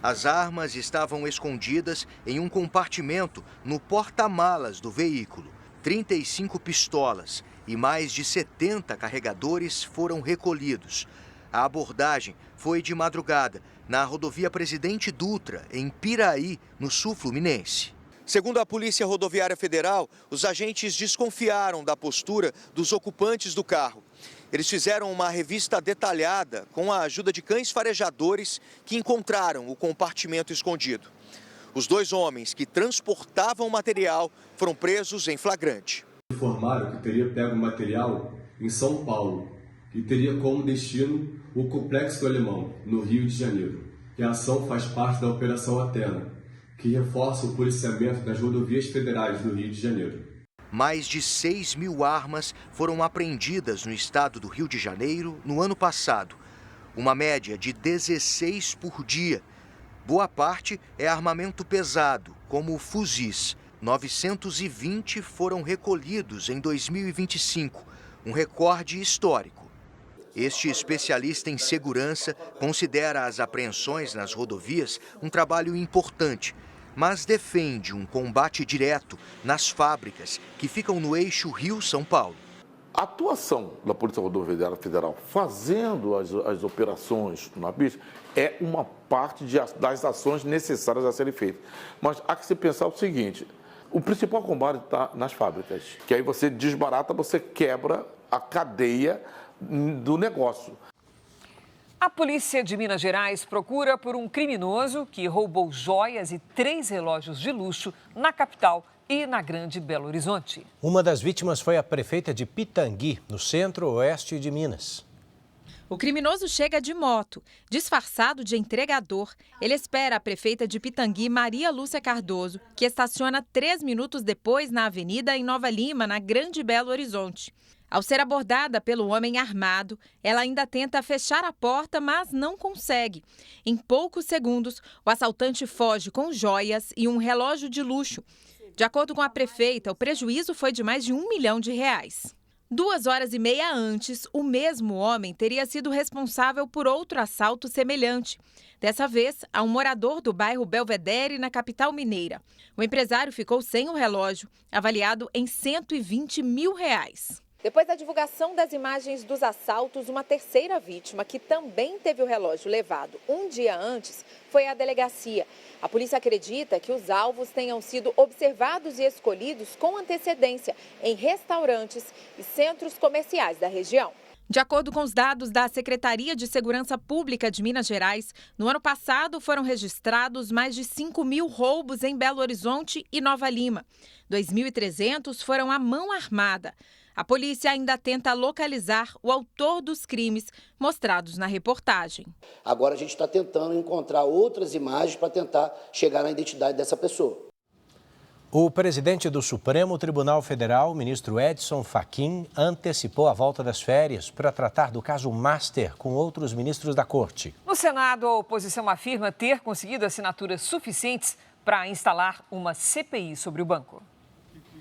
As armas estavam escondidas em um compartimento no porta-malas do veículo. 35 pistolas e mais de 70 carregadores foram recolhidos. A abordagem foi de madrugada, na rodovia Presidente Dutra, em Piraí, no sul fluminense. Segundo a Polícia Rodoviária Federal, os agentes desconfiaram da postura dos ocupantes do carro. Eles fizeram uma revista detalhada com a ajuda de cães farejadores que encontraram o compartimento escondido. Os 2 homens que transportavam o material foram presos em flagrante. Informaram que teria pego o material em São Paulo e teria como destino o Complexo do Alemão, no Rio de Janeiro. E a ação faz parte da Operação Atena, que reforça o policiamento das rodovias federais do Rio de Janeiro. Mais de 6.000 armas foram apreendidas no estado do Rio de Janeiro no ano passado, uma média de 16 por dia. Boa parte é armamento pesado, como fuzis. 920 foram recolhidos em 2025, um recorde histórico. Este especialista em segurança considera as apreensões nas rodovias um trabalho importante, mas defende um combate direto nas fábricas que ficam no eixo Rio-São Paulo. A atuação da Polícia Rodoviária Federal fazendo as operações na pista é uma parte das ações necessárias a serem feitas. Mas há que se pensar o seguinte, o principal combate está nas fábricas, que aí você desbarata, você quebra a cadeia do negócio. A polícia de Minas Gerais procura por um criminoso que roubou joias e 3 relógios de luxo na capital e na Grande Belo Horizonte. Uma das vítimas foi a prefeita de Pitangui, no centro-oeste de Minas. O criminoso chega de moto. Disfarçado de entregador, ele espera a prefeita de Pitangui, Maria Lúcia Cardoso, que estaciona 3 minutos depois na avenida em Nova Lima, na Grande Belo Horizonte. Ao ser abordada pelo homem armado, ela ainda tenta fechar a porta, mas não consegue. Em poucos segundos, o assaltante foge com joias e um relógio de luxo. De acordo com a prefeita, o prejuízo foi de mais de R$1 milhão. 2 horas e meia antes, o mesmo homem teria sido responsável por outro assalto semelhante. Dessa vez, a um morador do bairro Belvedere, na capital mineira. O empresário ficou sem o relógio, avaliado em R$120 mil. Depois da divulgação das imagens dos assaltos, uma terceira vítima, que também teve o relógio levado um dia antes, foi à delegacia. A polícia acredita que os alvos tenham sido observados e escolhidos com antecedência em restaurantes e centros comerciais da região. De acordo com os dados da Secretaria de Segurança Pública de Minas Gerais, no ano passado foram registrados mais de 5 mil roubos em Belo Horizonte e Nova Lima. 2.300 foram à mão armada. A polícia ainda tenta localizar o autor dos crimes mostrados na reportagem. Agora a gente está tentando encontrar outras imagens para tentar chegar na identidade dessa pessoa. O presidente do Supremo Tribunal Federal, ministro Edson Fachin, antecipou a volta das férias para tratar do caso Master com outros ministros da Corte. No Senado, a oposição afirma ter conseguido assinaturas suficientes para instalar uma CPI sobre o banco.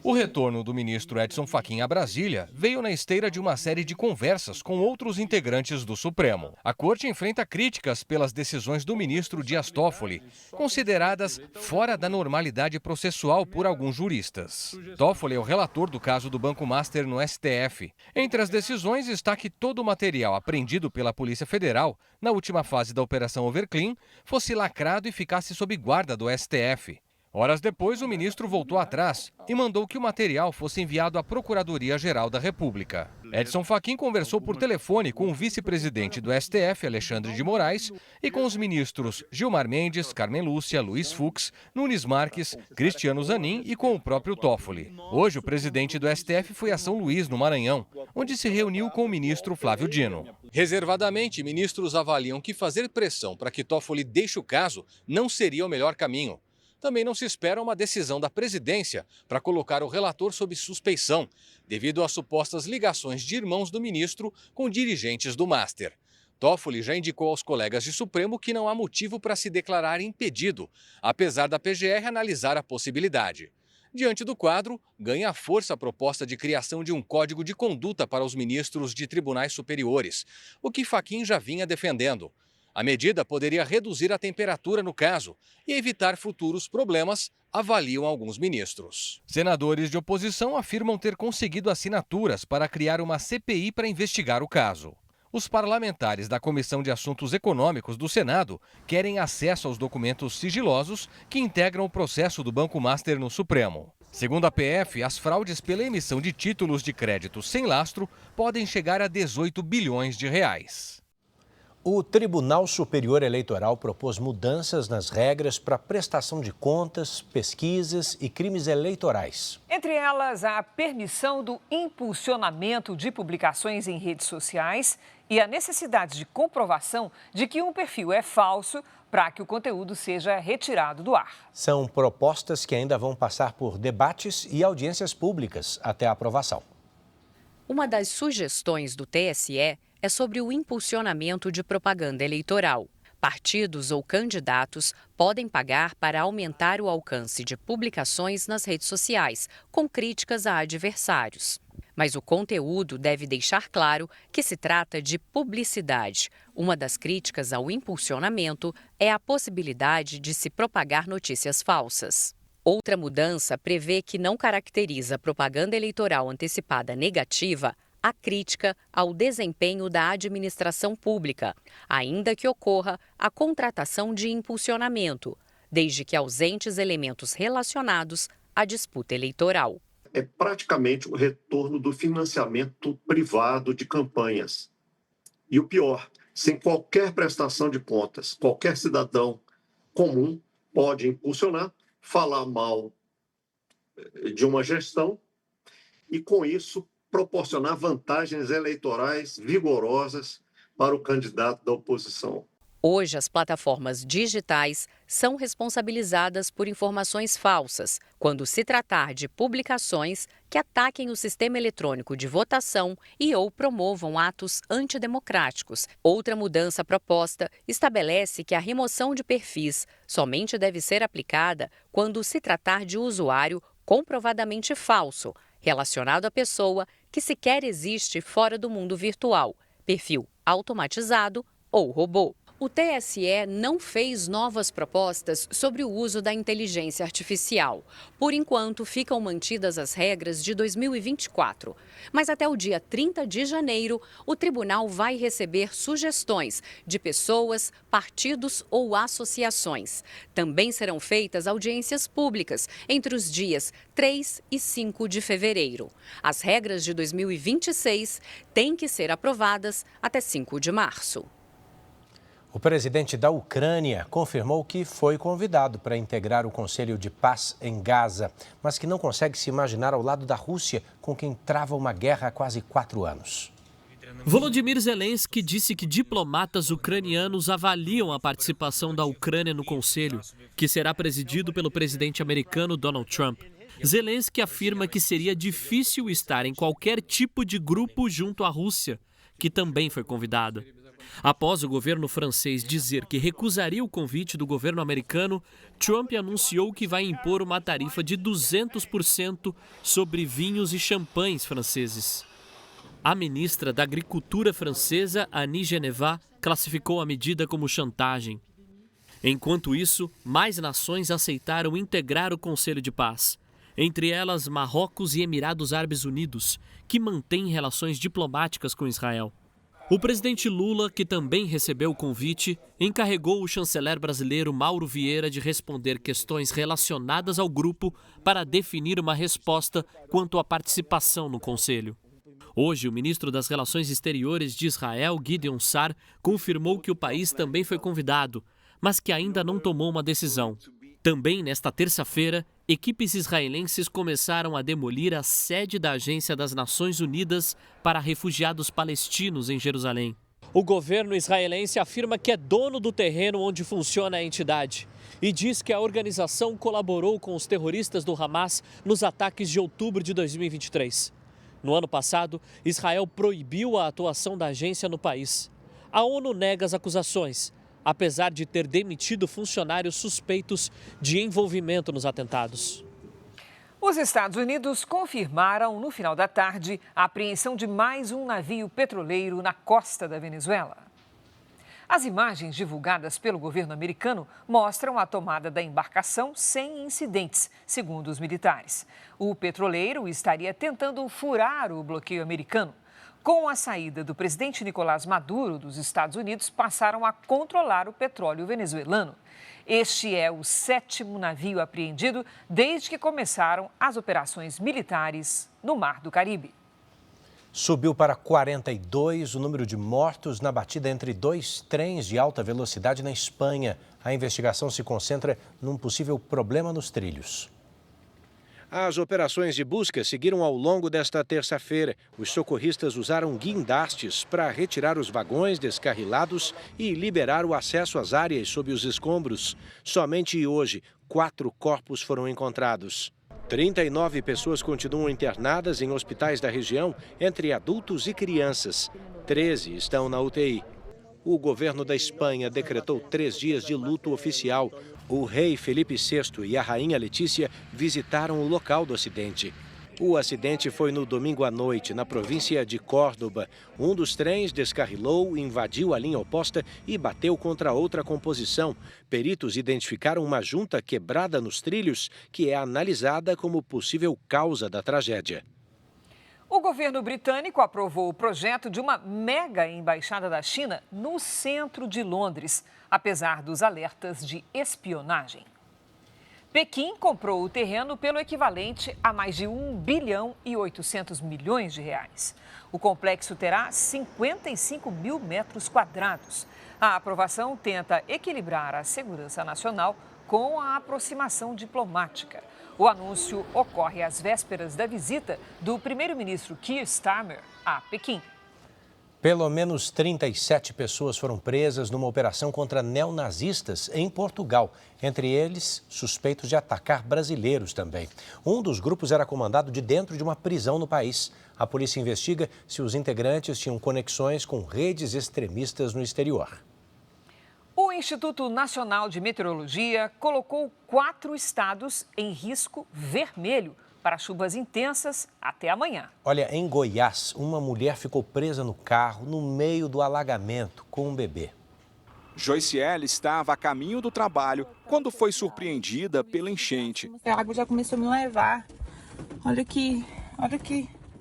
O retorno do ministro Edson Fachin a Brasília veio na esteira de uma série de conversas com outros integrantes do Supremo. A corte enfrenta críticas pelas decisões do ministro Dias Toffoli, consideradas fora da normalidade processual por alguns juristas. Toffoli é o relator do caso do Banco Master no STF. Entre as decisões está que todo o material apreendido pela Polícia Federal na última fase da Operação Overclean fosse lacrado e ficasse sob guarda do STF. Horas depois, o ministro voltou atrás e mandou que o material fosse enviado à Procuradoria-Geral da República. Edson Fachin conversou por telefone com o vice-presidente do STF, Alexandre de Moraes, e com os ministros Gilmar Mendes, Carmen Lúcia, Luiz Fux, Nunes Marques, Cristiano Zanin e com o próprio Toffoli. Hoje, o presidente do STF foi a São Luís, no Maranhão, onde se reuniu com o ministro Flávio Dino. Reservadamente, ministros avaliam que fazer pressão para que Toffoli deixe o caso não seria o melhor caminho. Também não se espera uma decisão da presidência para colocar o relator sob suspeição, devido às supostas ligações de irmãos do ministro com dirigentes do Master. Toffoli já indicou aos colegas de Supremo que não há motivo para se declarar impedido, apesar da PGR analisar a possibilidade. Diante do quadro, ganha força a proposta de criação de um código de conduta para os ministros de tribunais superiores, o que Fachin já vinha defendendo. A medida poderia reduzir a temperatura no caso e evitar futuros problemas, avaliam alguns ministros. Senadores de oposição afirmam ter conseguido assinaturas para criar uma CPI para investigar o caso. Os parlamentares da Comissão de Assuntos Econômicos do Senado querem acesso aos documentos sigilosos que integram o processo do Banco Master no Supremo. Segundo a PF, as fraudes pela emissão de títulos de crédito sem lastro podem chegar a 18 bilhões de reais. O Tribunal Superior Eleitoral propôs mudanças nas regras para prestação de contas, pesquisas e crimes eleitorais. Entre elas, a permissão do impulsionamento de publicações em redes sociais e a necessidade de comprovação de que um perfil é falso para que o conteúdo seja retirado do ar. São propostas que ainda vão passar por debates e audiências públicas até a aprovação. Uma das sugestões do TSE é sobre o impulsionamento de propaganda eleitoral. Partidos ou candidatos podem pagar para aumentar o alcance de publicações nas redes sociais, com críticas a adversários. Mas o conteúdo deve deixar claro que se trata de publicidade. Uma das críticas ao impulsionamento é a possibilidade de se propagar notícias falsas. Outra mudança prevê que não caracteriza propaganda eleitoral antecipada negativa a crítica ao desempenho da administração pública, ainda que ocorra a contratação de impulsionamento, desde que ausentes elementos relacionados à disputa eleitoral. É praticamente o retorno do financiamento privado de campanhas. E o pior, sem qualquer prestação de contas, qualquer cidadão comum pode impulsionar, falar mal de uma gestão e, com isso, proporcionar vantagens eleitorais vigorosas para o candidato da oposição. Hoje, as plataformas digitais são responsabilizadas por informações falsas quando se tratar de publicações que ataquem o sistema eletrônico de votação e ou promovam atos antidemocráticos. Outra mudança proposta estabelece que a remoção de perfis somente deve ser aplicada quando se tratar de usuário comprovadamente falso, relacionado à pessoa que sequer existe fora do mundo virtual, perfil automatizado ou robô. O TSE não fez novas propostas sobre o uso da inteligência artificial. Por enquanto, ficam mantidas as regras de 2024. Mas até o dia 30 de janeiro, o tribunal vai receber sugestões de pessoas, partidos ou associações. Também serão feitas audiências públicas entre os dias 3 e 5 de fevereiro. As regras de 2026 têm que ser aprovadas até 5 de março. O presidente da Ucrânia confirmou que foi convidado para integrar o Conselho de Paz em Gaza, mas que não consegue se imaginar ao lado da Rússia, com quem trava uma guerra há quase 4 anos. Volodymyr Zelensky disse que diplomatas ucranianos avaliam a participação da Ucrânia no Conselho, que será presidido pelo presidente americano Donald Trump. Zelensky afirma que seria difícil estar em qualquer tipo de grupo junto à Rússia, que também foi convidada. Após o governo francês dizer que recusaria o convite do governo americano, Trump anunciou que vai impor uma tarifa de 200% sobre vinhos e champanhes franceses. A ministra da Agricultura francesa, Annie Genevard, classificou a medida como chantagem. Enquanto isso, mais nações aceitaram integrar o Conselho de Paz, entre elas Marrocos e Emirados Árabes Unidos, que mantêm relações diplomáticas com Israel. O presidente Lula, que também recebeu o convite, encarregou o chanceler brasileiro Mauro Vieira de responder questões relacionadas ao grupo para definir uma resposta quanto à participação no Conselho. Hoje, o ministro das Relações Exteriores de Israel, Gideon Sar, confirmou que o país também foi convidado, mas que ainda não tomou uma decisão. Também nesta terça-feira, equipes israelenses começaram a demolir a sede da Agência das Nações Unidas para Refugiados Palestinos em Jerusalém. O governo israelense afirma que é dono do terreno onde funciona a entidade e diz que a organização colaborou com os terroristas do Hamas nos ataques de outubro de 2023. No ano passado, Israel proibiu a atuação da agência no país. A ONU nega as acusações, apesar de ter demitido funcionários suspeitos de envolvimento nos atentados. Os Estados Unidos confirmaram no final da tarde a apreensão de mais um navio petroleiro na costa da Venezuela. As imagens divulgadas pelo governo americano mostram a tomada da embarcação sem incidentes, segundo os militares. O petroleiro estaria tentando furar o bloqueio americano. Com a saída do presidente Nicolás Maduro dos Estados Unidos, passaram a controlar o petróleo venezuelano. Este é o 7º navio apreendido desde que começaram as operações militares no Mar do Caribe. Subiu para 42 o número de mortos na batida entre 2 trens de alta velocidade na Espanha. A investigação se concentra num possível problema nos trilhos. As operações de busca seguiram ao longo desta terça-feira. Os socorristas usaram guindastes para retirar os vagões descarrilados e liberar o acesso às áreas sob os escombros. Somente hoje, 4 corpos foram encontrados. 39 pessoas continuam internadas em hospitais da região, entre adultos e crianças. 13 estão na UTI. o governo da Espanha decretou 3 dias de luto oficial. O rei Felipe VI e a rainha Letícia visitaram o local do acidente. O acidente foi no domingo à noite, na província de Córdoba. Um dos trens descarrilou, invadiu a linha oposta e bateu contra outra composição. Peritos identificaram uma junta quebrada nos trilhos, que é analisada como possível causa da tragédia. O governo britânico aprovou o projeto de uma mega embaixada da China no centro de Londres, apesar dos alertas de espionagem. Pequim comprou o terreno pelo equivalente a mais de 1 bilhão e 800 milhões de reais. O complexo terá 55 mil metros quadrados. A aprovação tenta equilibrar a segurança nacional com a aproximação diplomática. O anúncio ocorre às vésperas da visita do primeiro-ministro Keir Starmer a Pequim. Pelo menos 37 pessoas foram presas numa operação contra neonazistas em Portugal. Entre eles, suspeitos de atacar brasileiros também. Um dos grupos era comandado de dentro de uma prisão no país. A polícia investiga se os integrantes tinham conexões com redes extremistas no exterior. O Instituto Nacional de Meteorologia colocou 4 estados em risco vermelho para chuvas intensas até amanhã. Olha, em Goiás, uma mulher ficou presa no carro no meio do alagamento com um bebê. Joiciele estava a caminho do trabalho quando foi surpreendida pela enchente. A água já começou a me levar. Olha aqui,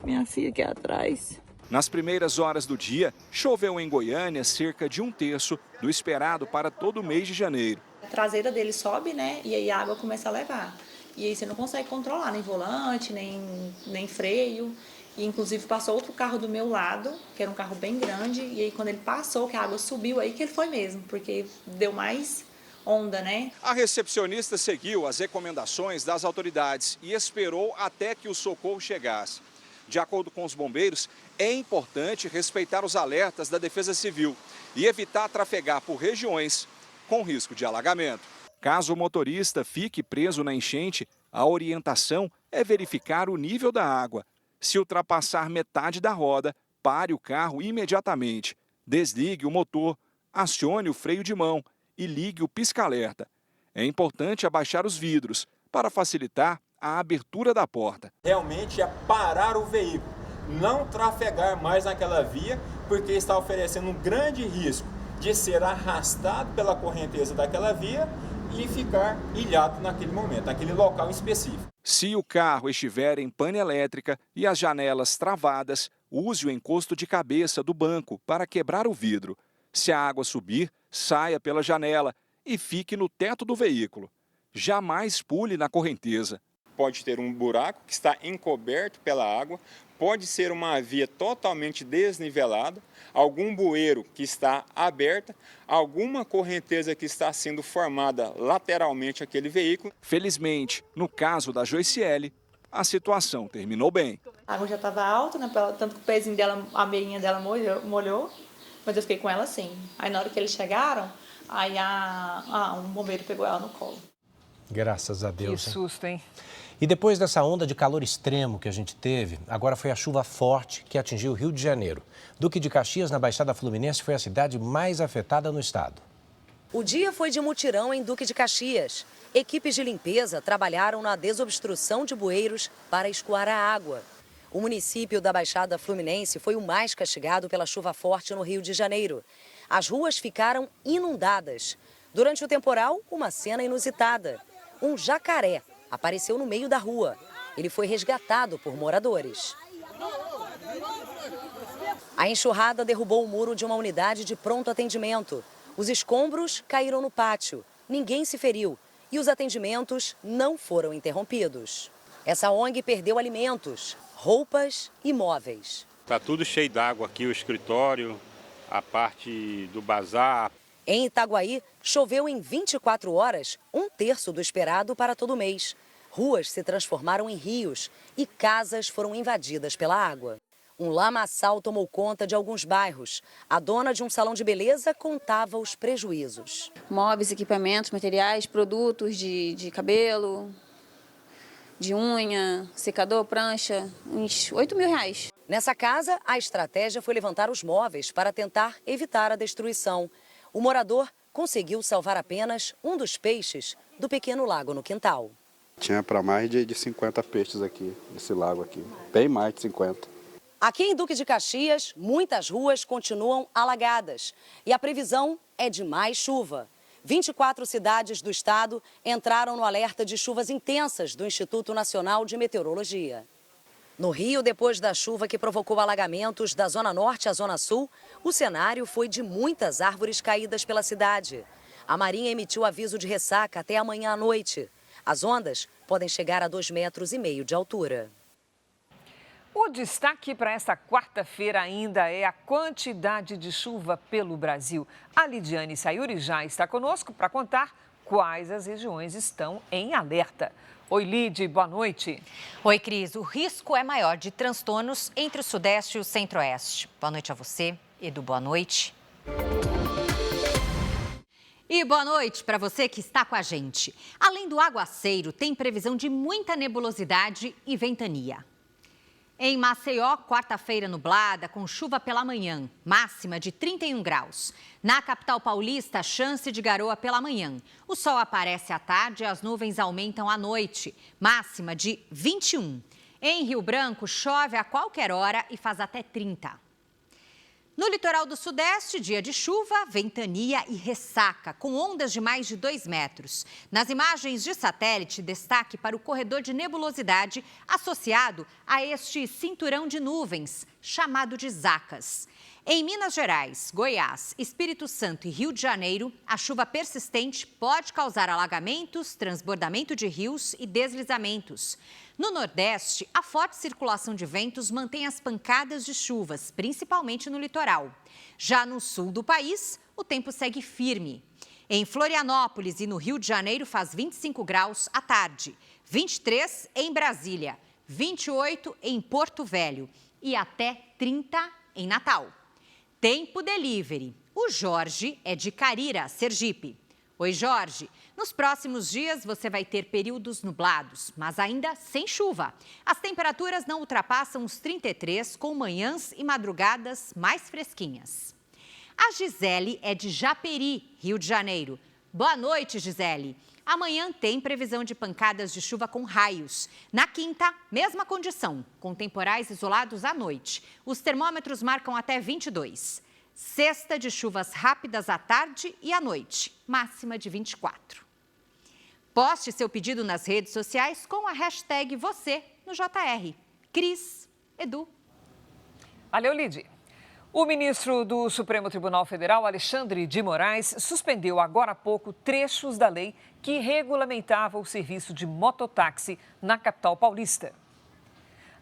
minha filha aqui atrás. Nas primeiras horas do dia, choveu em Goiânia cerca de 1/3 do esperado para todo o mês de janeiro. A traseira dele sobe, né? E aí a água começa a levar. E aí você não consegue controlar nem volante, nem freio. E inclusive passou outro carro do meu lado, que era um carro bem grande. E aí quando ele passou, que a água subiu, aí que ele foi mesmo, porque deu mais onda, né? A recepcionista seguiu as recomendações das autoridades e esperou até que o socorro chegasse. De acordo com os bombeiros, é importante respeitar os alertas da Defesa Civil e evitar trafegar por regiões com risco de alagamento. Caso o motorista fique preso na enchente, a orientação é verificar o nível da água. Se ultrapassar metade da roda, pare o carro imediatamente. Desligue o motor, acione o freio de mão e ligue o pisca-alerta. É importante abaixar os vidros para facilitar a abertura da porta. Realmente é parar o veículo, não trafegar mais naquela via, porque está oferecendo um grande risco de ser arrastado pela correnteza daquela via e ficar ilhado naquele momento, naquele local específico. Se o carro estiver em pane elétrica e as janelas travadas, use o encosto de cabeça do banco para quebrar o vidro. Se a água subir, saia pela janela e fique no teto do veículo. Jamais pule na correnteza. Pode ter um buraco que está encoberto pela água, pode ser uma via totalmente desnivelada, algum bueiro que está aberta, alguma correnteza que está sendo formada lateralmente àquele veículo. Felizmente, no caso da Joiciele, a situação terminou bem. A água já estava alta, né? Tanto que o pezinho dela, a meinha dela molhou, mas eu fiquei com ela assim. Aí na hora que eles chegaram, aí um bombeiro pegou ela no colo. Graças a Deus. Que susto, hein? E depois dessa onda de calor extremo que a gente teve, agora foi a chuva forte que atingiu o Rio de Janeiro. Duque de Caxias, na Baixada Fluminense, foi a cidade mais afetada no estado. O dia foi de mutirão em Duque de Caxias. Equipes de limpeza trabalharam na desobstrução de bueiros para escoar a água. O município da Baixada Fluminense foi o mais castigado pela chuva forte no Rio de Janeiro. As ruas ficaram inundadas. Durante o temporal, uma cena inusitada. Um jacaré apareceu no meio da rua. Ele foi resgatado por moradores. A enxurrada derrubou o muro de uma unidade de pronto atendimento. Os escombros caíram no pátio. Ninguém se feriu e os atendimentos não foram interrompidos. Essa ONG perdeu alimentos, roupas e móveis. Está tudo cheio d'água aqui, o escritório, a parte do bazar. Em Itaguaí, choveu em 24 horas, 1/3 do esperado para todo mês. Ruas se transformaram em rios e casas foram invadidas pela água. Um lamaçal tomou conta de alguns bairros. A dona de um salão de beleza contava os prejuízos. Móveis, equipamentos, materiais, produtos de cabelo, de unha, secador, prancha, uns R$8.000. Nessa casa, a estratégia foi levantar os móveis para tentar evitar a destruição. O morador conseguiu salvar apenas um dos peixes do pequeno lago no quintal. Tinha para mais de 50 peixes aqui, nesse lago aqui. Bem mais de 50. Aqui em Duque de Caxias, muitas ruas continuam alagadas e a previsão é de mais chuva. 24 cidades do estado entraram no alerta de chuvas intensas do Instituto Nacional de Meteorologia. No Rio, depois da chuva que provocou alagamentos da Zona Norte à Zona Sul, o cenário foi de muitas árvores caídas pela cidade. A Marinha emitiu aviso de ressaca até amanhã à noite. As ondas podem chegar a 2,5 metros de altura. O destaque para esta quarta-feira ainda é a quantidade de chuva pelo Brasil. A Lidiane Sayuri já está conosco para contar quais as regiões estão em alerta. Oi, Lid, boa noite. Oi, Cris. O risco é maior de transtornos entre o Sudeste e o Centro-Oeste. Boa noite a você, Edu, boa noite. E boa noite para você que está com a gente. Além do aguaceiro, tem previsão de muita nebulosidade e ventania. Em Maceió, quarta-feira nublada, com chuva pela manhã, máxima de 31 graus. Na capital paulista, chance de garoa pela manhã. O sol aparece à tarde e as nuvens aumentam à noite, máxima de 21. Em Rio Branco, chove a qualquer hora e faz até 30. No litoral do Sudeste, dia de chuva, ventania e ressaca, com ondas de mais de 2 metros. Nas imagens de satélite, destaque para o corredor de nebulosidade associado a este cinturão de nuvens, chamado de Zacas. Em Minas Gerais, Goiás, Espírito Santo e Rio de Janeiro, a chuva persistente pode causar alagamentos, transbordamento de rios e deslizamentos. No Nordeste, a forte circulação de ventos mantém as pancadas de chuvas, principalmente no litoral. Já no sul do país, o tempo segue firme. Em Florianópolis e no Rio de Janeiro faz 25 graus à tarde, 23 em Brasília, 28 em Porto Velho e até 30 em Natal. Tempo delivery. O Jorge é de Carira, Sergipe. Oi, Jorge. Nos próximos dias você vai ter períodos nublados, mas ainda sem chuva. As temperaturas não ultrapassam os 33, com manhãs e madrugadas mais fresquinhas. A Gisele é de Japeri, Rio de Janeiro. Boa noite, Gisele. Amanhã tem previsão de pancadas de chuva com raios. Na quinta, mesma condição, com temporais isolados à noite. Os termômetros marcam até 22. Sexta, de chuvas rápidas à tarde e à noite, máxima de 24. Poste seu pedido nas redes sociais com a hashtag você no JR. Cris, Edu. Valeu, Lid. O ministro do Supremo Tribunal Federal, Alexandre de Moraes, suspendeu agora há pouco trechos da lei que regulamentava o serviço de mototáxi na capital paulista.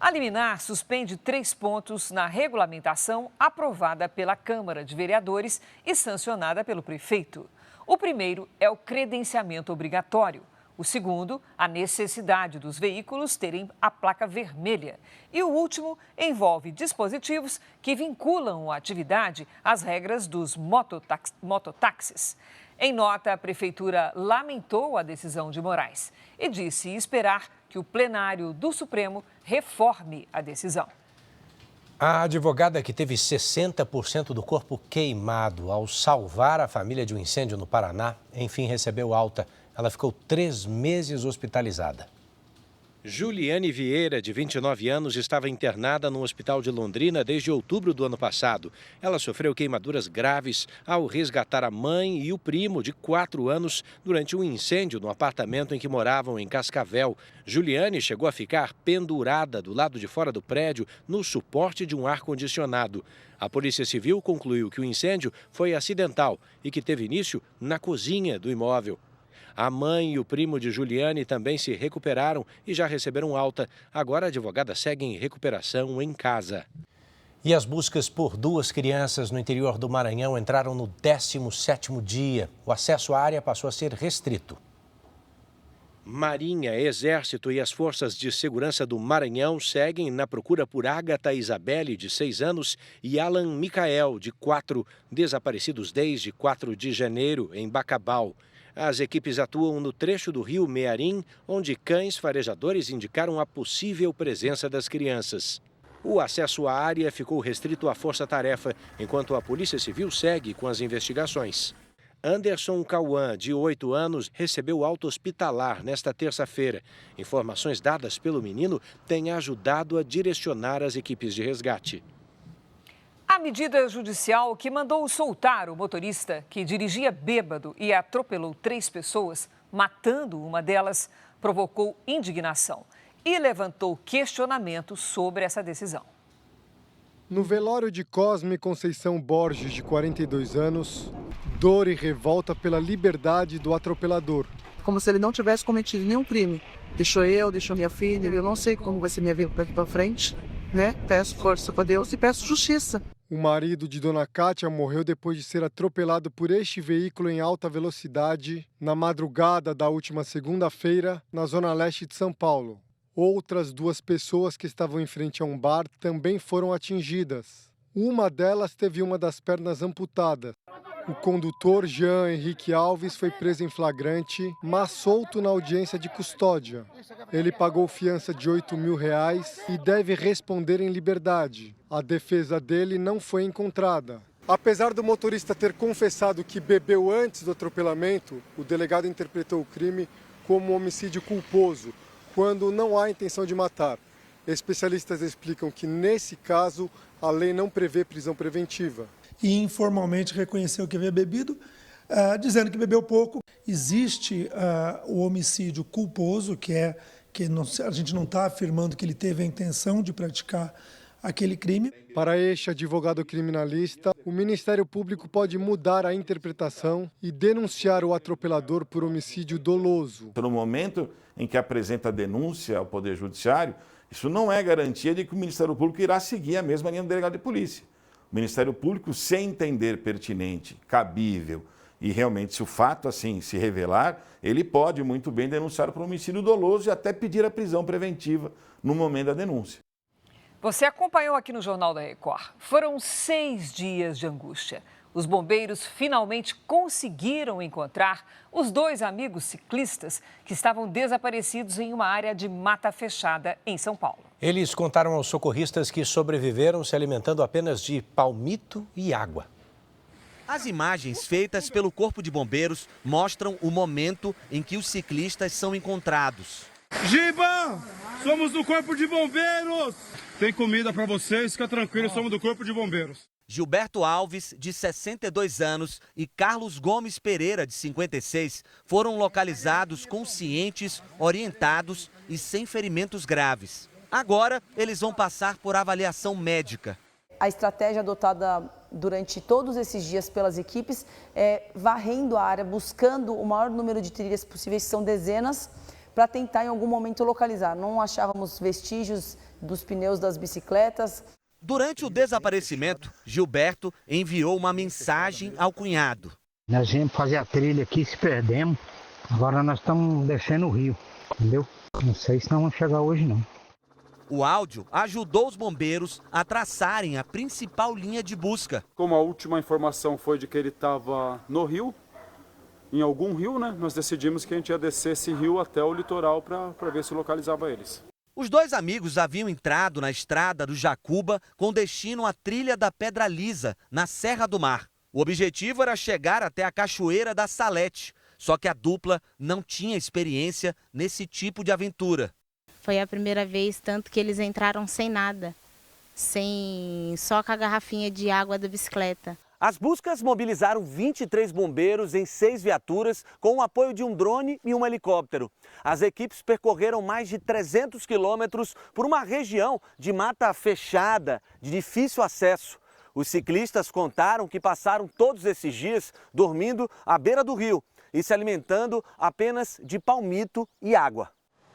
A liminar suspende 3 pontos na regulamentação aprovada pela Câmara de Vereadores e sancionada pelo prefeito. O primeiro é o credenciamento obrigatório. O segundo, a necessidade dos veículos terem a placa vermelha. E o último envolve dispositivos que vinculam a atividade às regras dos mototáxis. Em nota, a Prefeitura lamentou a decisão de Moraes e disse esperar que o plenário do Supremo reforme a decisão. A advogada que teve 60% do corpo queimado ao salvar a família de um incêndio no Paraná, enfim, recebeu alta. Ela ficou 3 meses hospitalizada. Juliane Vieira, de 29 anos, estava internada no hospital de Londrina desde outubro do ano passado. Ela sofreu queimaduras graves ao resgatar a mãe e o primo, de 4 anos, durante um incêndio no apartamento em que moravam em Cascavel. Juliane chegou a ficar pendurada do lado de fora do prédio, no suporte de um ar-condicionado. A Polícia Civil concluiu que o incêndio foi acidental e que teve início na cozinha do imóvel. A mãe e o primo de Juliane também se recuperaram e já receberam alta. Agora a advogada segue em recuperação em casa. E as buscas por 2 crianças no interior do Maranhão entraram no 17º dia. O acesso à área passou a ser restrito. Marinha, Exército e as forças de segurança do Maranhão seguem na procura por Ágata Isabelle, de 6 anos, e Alan Micael, de 4, desaparecidos desde 4 de janeiro, em Bacabal. As equipes atuam no trecho do rio Mearim, onde cães farejadores indicaram a possível presença das crianças. O acesso à área ficou restrito à força-tarefa, enquanto a Polícia Civil segue com as investigações. Anderson Cauã, de 8 anos, recebeu alta hospitalar nesta terça-feira. Informações dadas pelo menino têm ajudado a direcionar as equipes de resgate. A medida judicial que mandou soltar o motorista que dirigia bêbado e atropelou 3 pessoas, matando uma delas, provocou indignação e levantou questionamentos sobre essa decisão. No velório de Cosme Conceição Borges, de 42 anos, dor e revolta pela liberdade do atropelador. Como se ele não tivesse cometido nenhum crime. Deixou minha filha, eu não sei como vai ser minha vida daqui para frente, né? Peço força para Deus e peço justiça. O marido de Dona Cátia morreu depois de ser atropelado por este veículo em alta velocidade na madrugada da última segunda-feira, na zona leste de São Paulo. Outras 2 pessoas que estavam em frente a um bar também foram atingidas. Uma delas teve uma das pernas amputada. O condutor Jean Henrique Alves foi preso em flagrante, mas solto na audiência de custódia. Ele pagou fiança de R$8.000 e deve responder em liberdade. A defesa dele não foi encontrada. Apesar do motorista ter confessado que bebeu antes do atropelamento, o delegado interpretou o crime como um homicídio culposo, quando não há intenção de matar. Especialistas explicam que, nesse caso, a lei não prevê prisão preventiva. E informalmente reconheceu que havia bebido, dizendo que bebeu pouco. Existe o homicídio culposo, que a gente não está afirmando que ele teve a intenção de praticar aquele crime. Para este advogado criminalista, o Ministério Público pode mudar a interpretação e denunciar o atropelador por homicídio doloso. No momento em que apresenta a denúncia ao Poder Judiciário, isso não é garantia de que o Ministério Público irá seguir a mesma linha do delegado de polícia. O Ministério Público, se entender pertinente, cabível e realmente se o fato assim se revelar, ele pode muito bem denunciar por homicídio doloso e até pedir a prisão preventiva no momento da denúncia. Você acompanhou aqui no Jornal da Record. Foram 6 dias de angústia. Os bombeiros finalmente conseguiram encontrar os 2 amigos ciclistas que estavam desaparecidos em uma área de mata fechada em São Paulo. Eles contaram aos socorristas que sobreviveram se alimentando apenas de palmito e água. As imagens feitas pelo Corpo de Bombeiros mostram o momento em que os ciclistas são encontrados. Giba, somos do Corpo de Bombeiros. Tem comida para vocês, fica tranquilo, somos do Corpo de Bombeiros. Gilberto Alves, de 62 anos, e Carlos Gomes Pereira, de 56, foram localizados conscientes, orientados e sem ferimentos graves. Agora, eles vão passar por avaliação médica. A estratégia adotada durante todos esses dias pelas equipes é varrendo a área, buscando o maior número de trilhas possíveis, que são dezenas, para tentar em algum momento localizar. Não achávamos vestígios dos pneus das bicicletas. Durante o desaparecimento, Gilberto enviou uma mensagem ao cunhado. Nós viemos fazer a trilha aqui, se perdemos. Agora nós estamos descendo o rio, entendeu? Não sei se não vamos chegar hoje, não. O áudio ajudou os bombeiros a traçarem a principal linha de busca. Como a última informação foi de que ele estava no rio, em algum rio, né? Nós decidimos que a gente ia descer esse rio até o litoral para ver se localizava eles. Os 2 amigos haviam entrado na estrada do Jacuba com destino à trilha da Pedra Lisa, na Serra do Mar. O objetivo era chegar até a Cachoeira da Salete, só que a dupla não tinha experiência nesse tipo de aventura. Foi a primeira vez, tanto que eles entraram sem nada, só com a garrafinha de água da bicicleta. As buscas mobilizaram 23 bombeiros em 6 viaturas com o apoio de um drone e um helicóptero. As equipes percorreram mais de 300 quilômetros por uma região de mata fechada, de difícil acesso. Os ciclistas contaram que passaram todos esses dias dormindo à beira do rio e se alimentando apenas de palmito e água.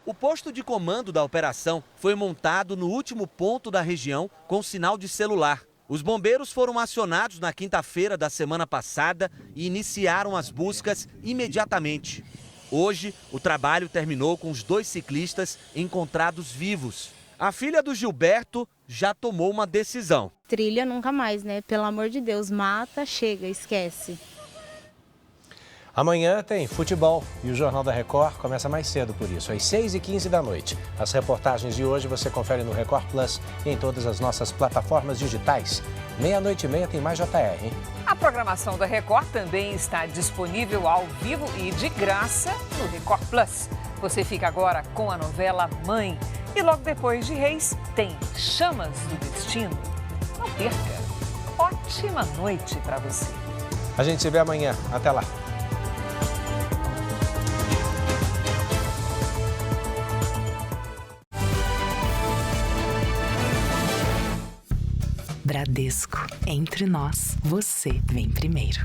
O posto de comando da operação foi montado no último ponto da região com sinal de celular. Os bombeiros foram acionados na quinta-feira da semana passada e iniciaram as buscas imediatamente. Hoje, o trabalho terminou com os 2 ciclistas encontrados vivos. A filha do Gilberto já tomou uma decisão. Trilha nunca mais, né? Pelo amor de Deus, mata, chega, esquece. Amanhã tem futebol e o Jornal da Record começa mais cedo por isso, às 6h15 da noite. As reportagens de hoje você confere no Record Plus e em todas as nossas plataformas digitais. 00:30 tem mais JR, hein? A programação da Record também está disponível ao vivo e de graça no Record Plus. Você fica agora com a novela Mãe. E logo depois de Reis, tem Chamas do Destino. Não perca. Ótima noite para você. A gente se vê amanhã. Até lá. Bradesco. Entre nós, você vem primeiro.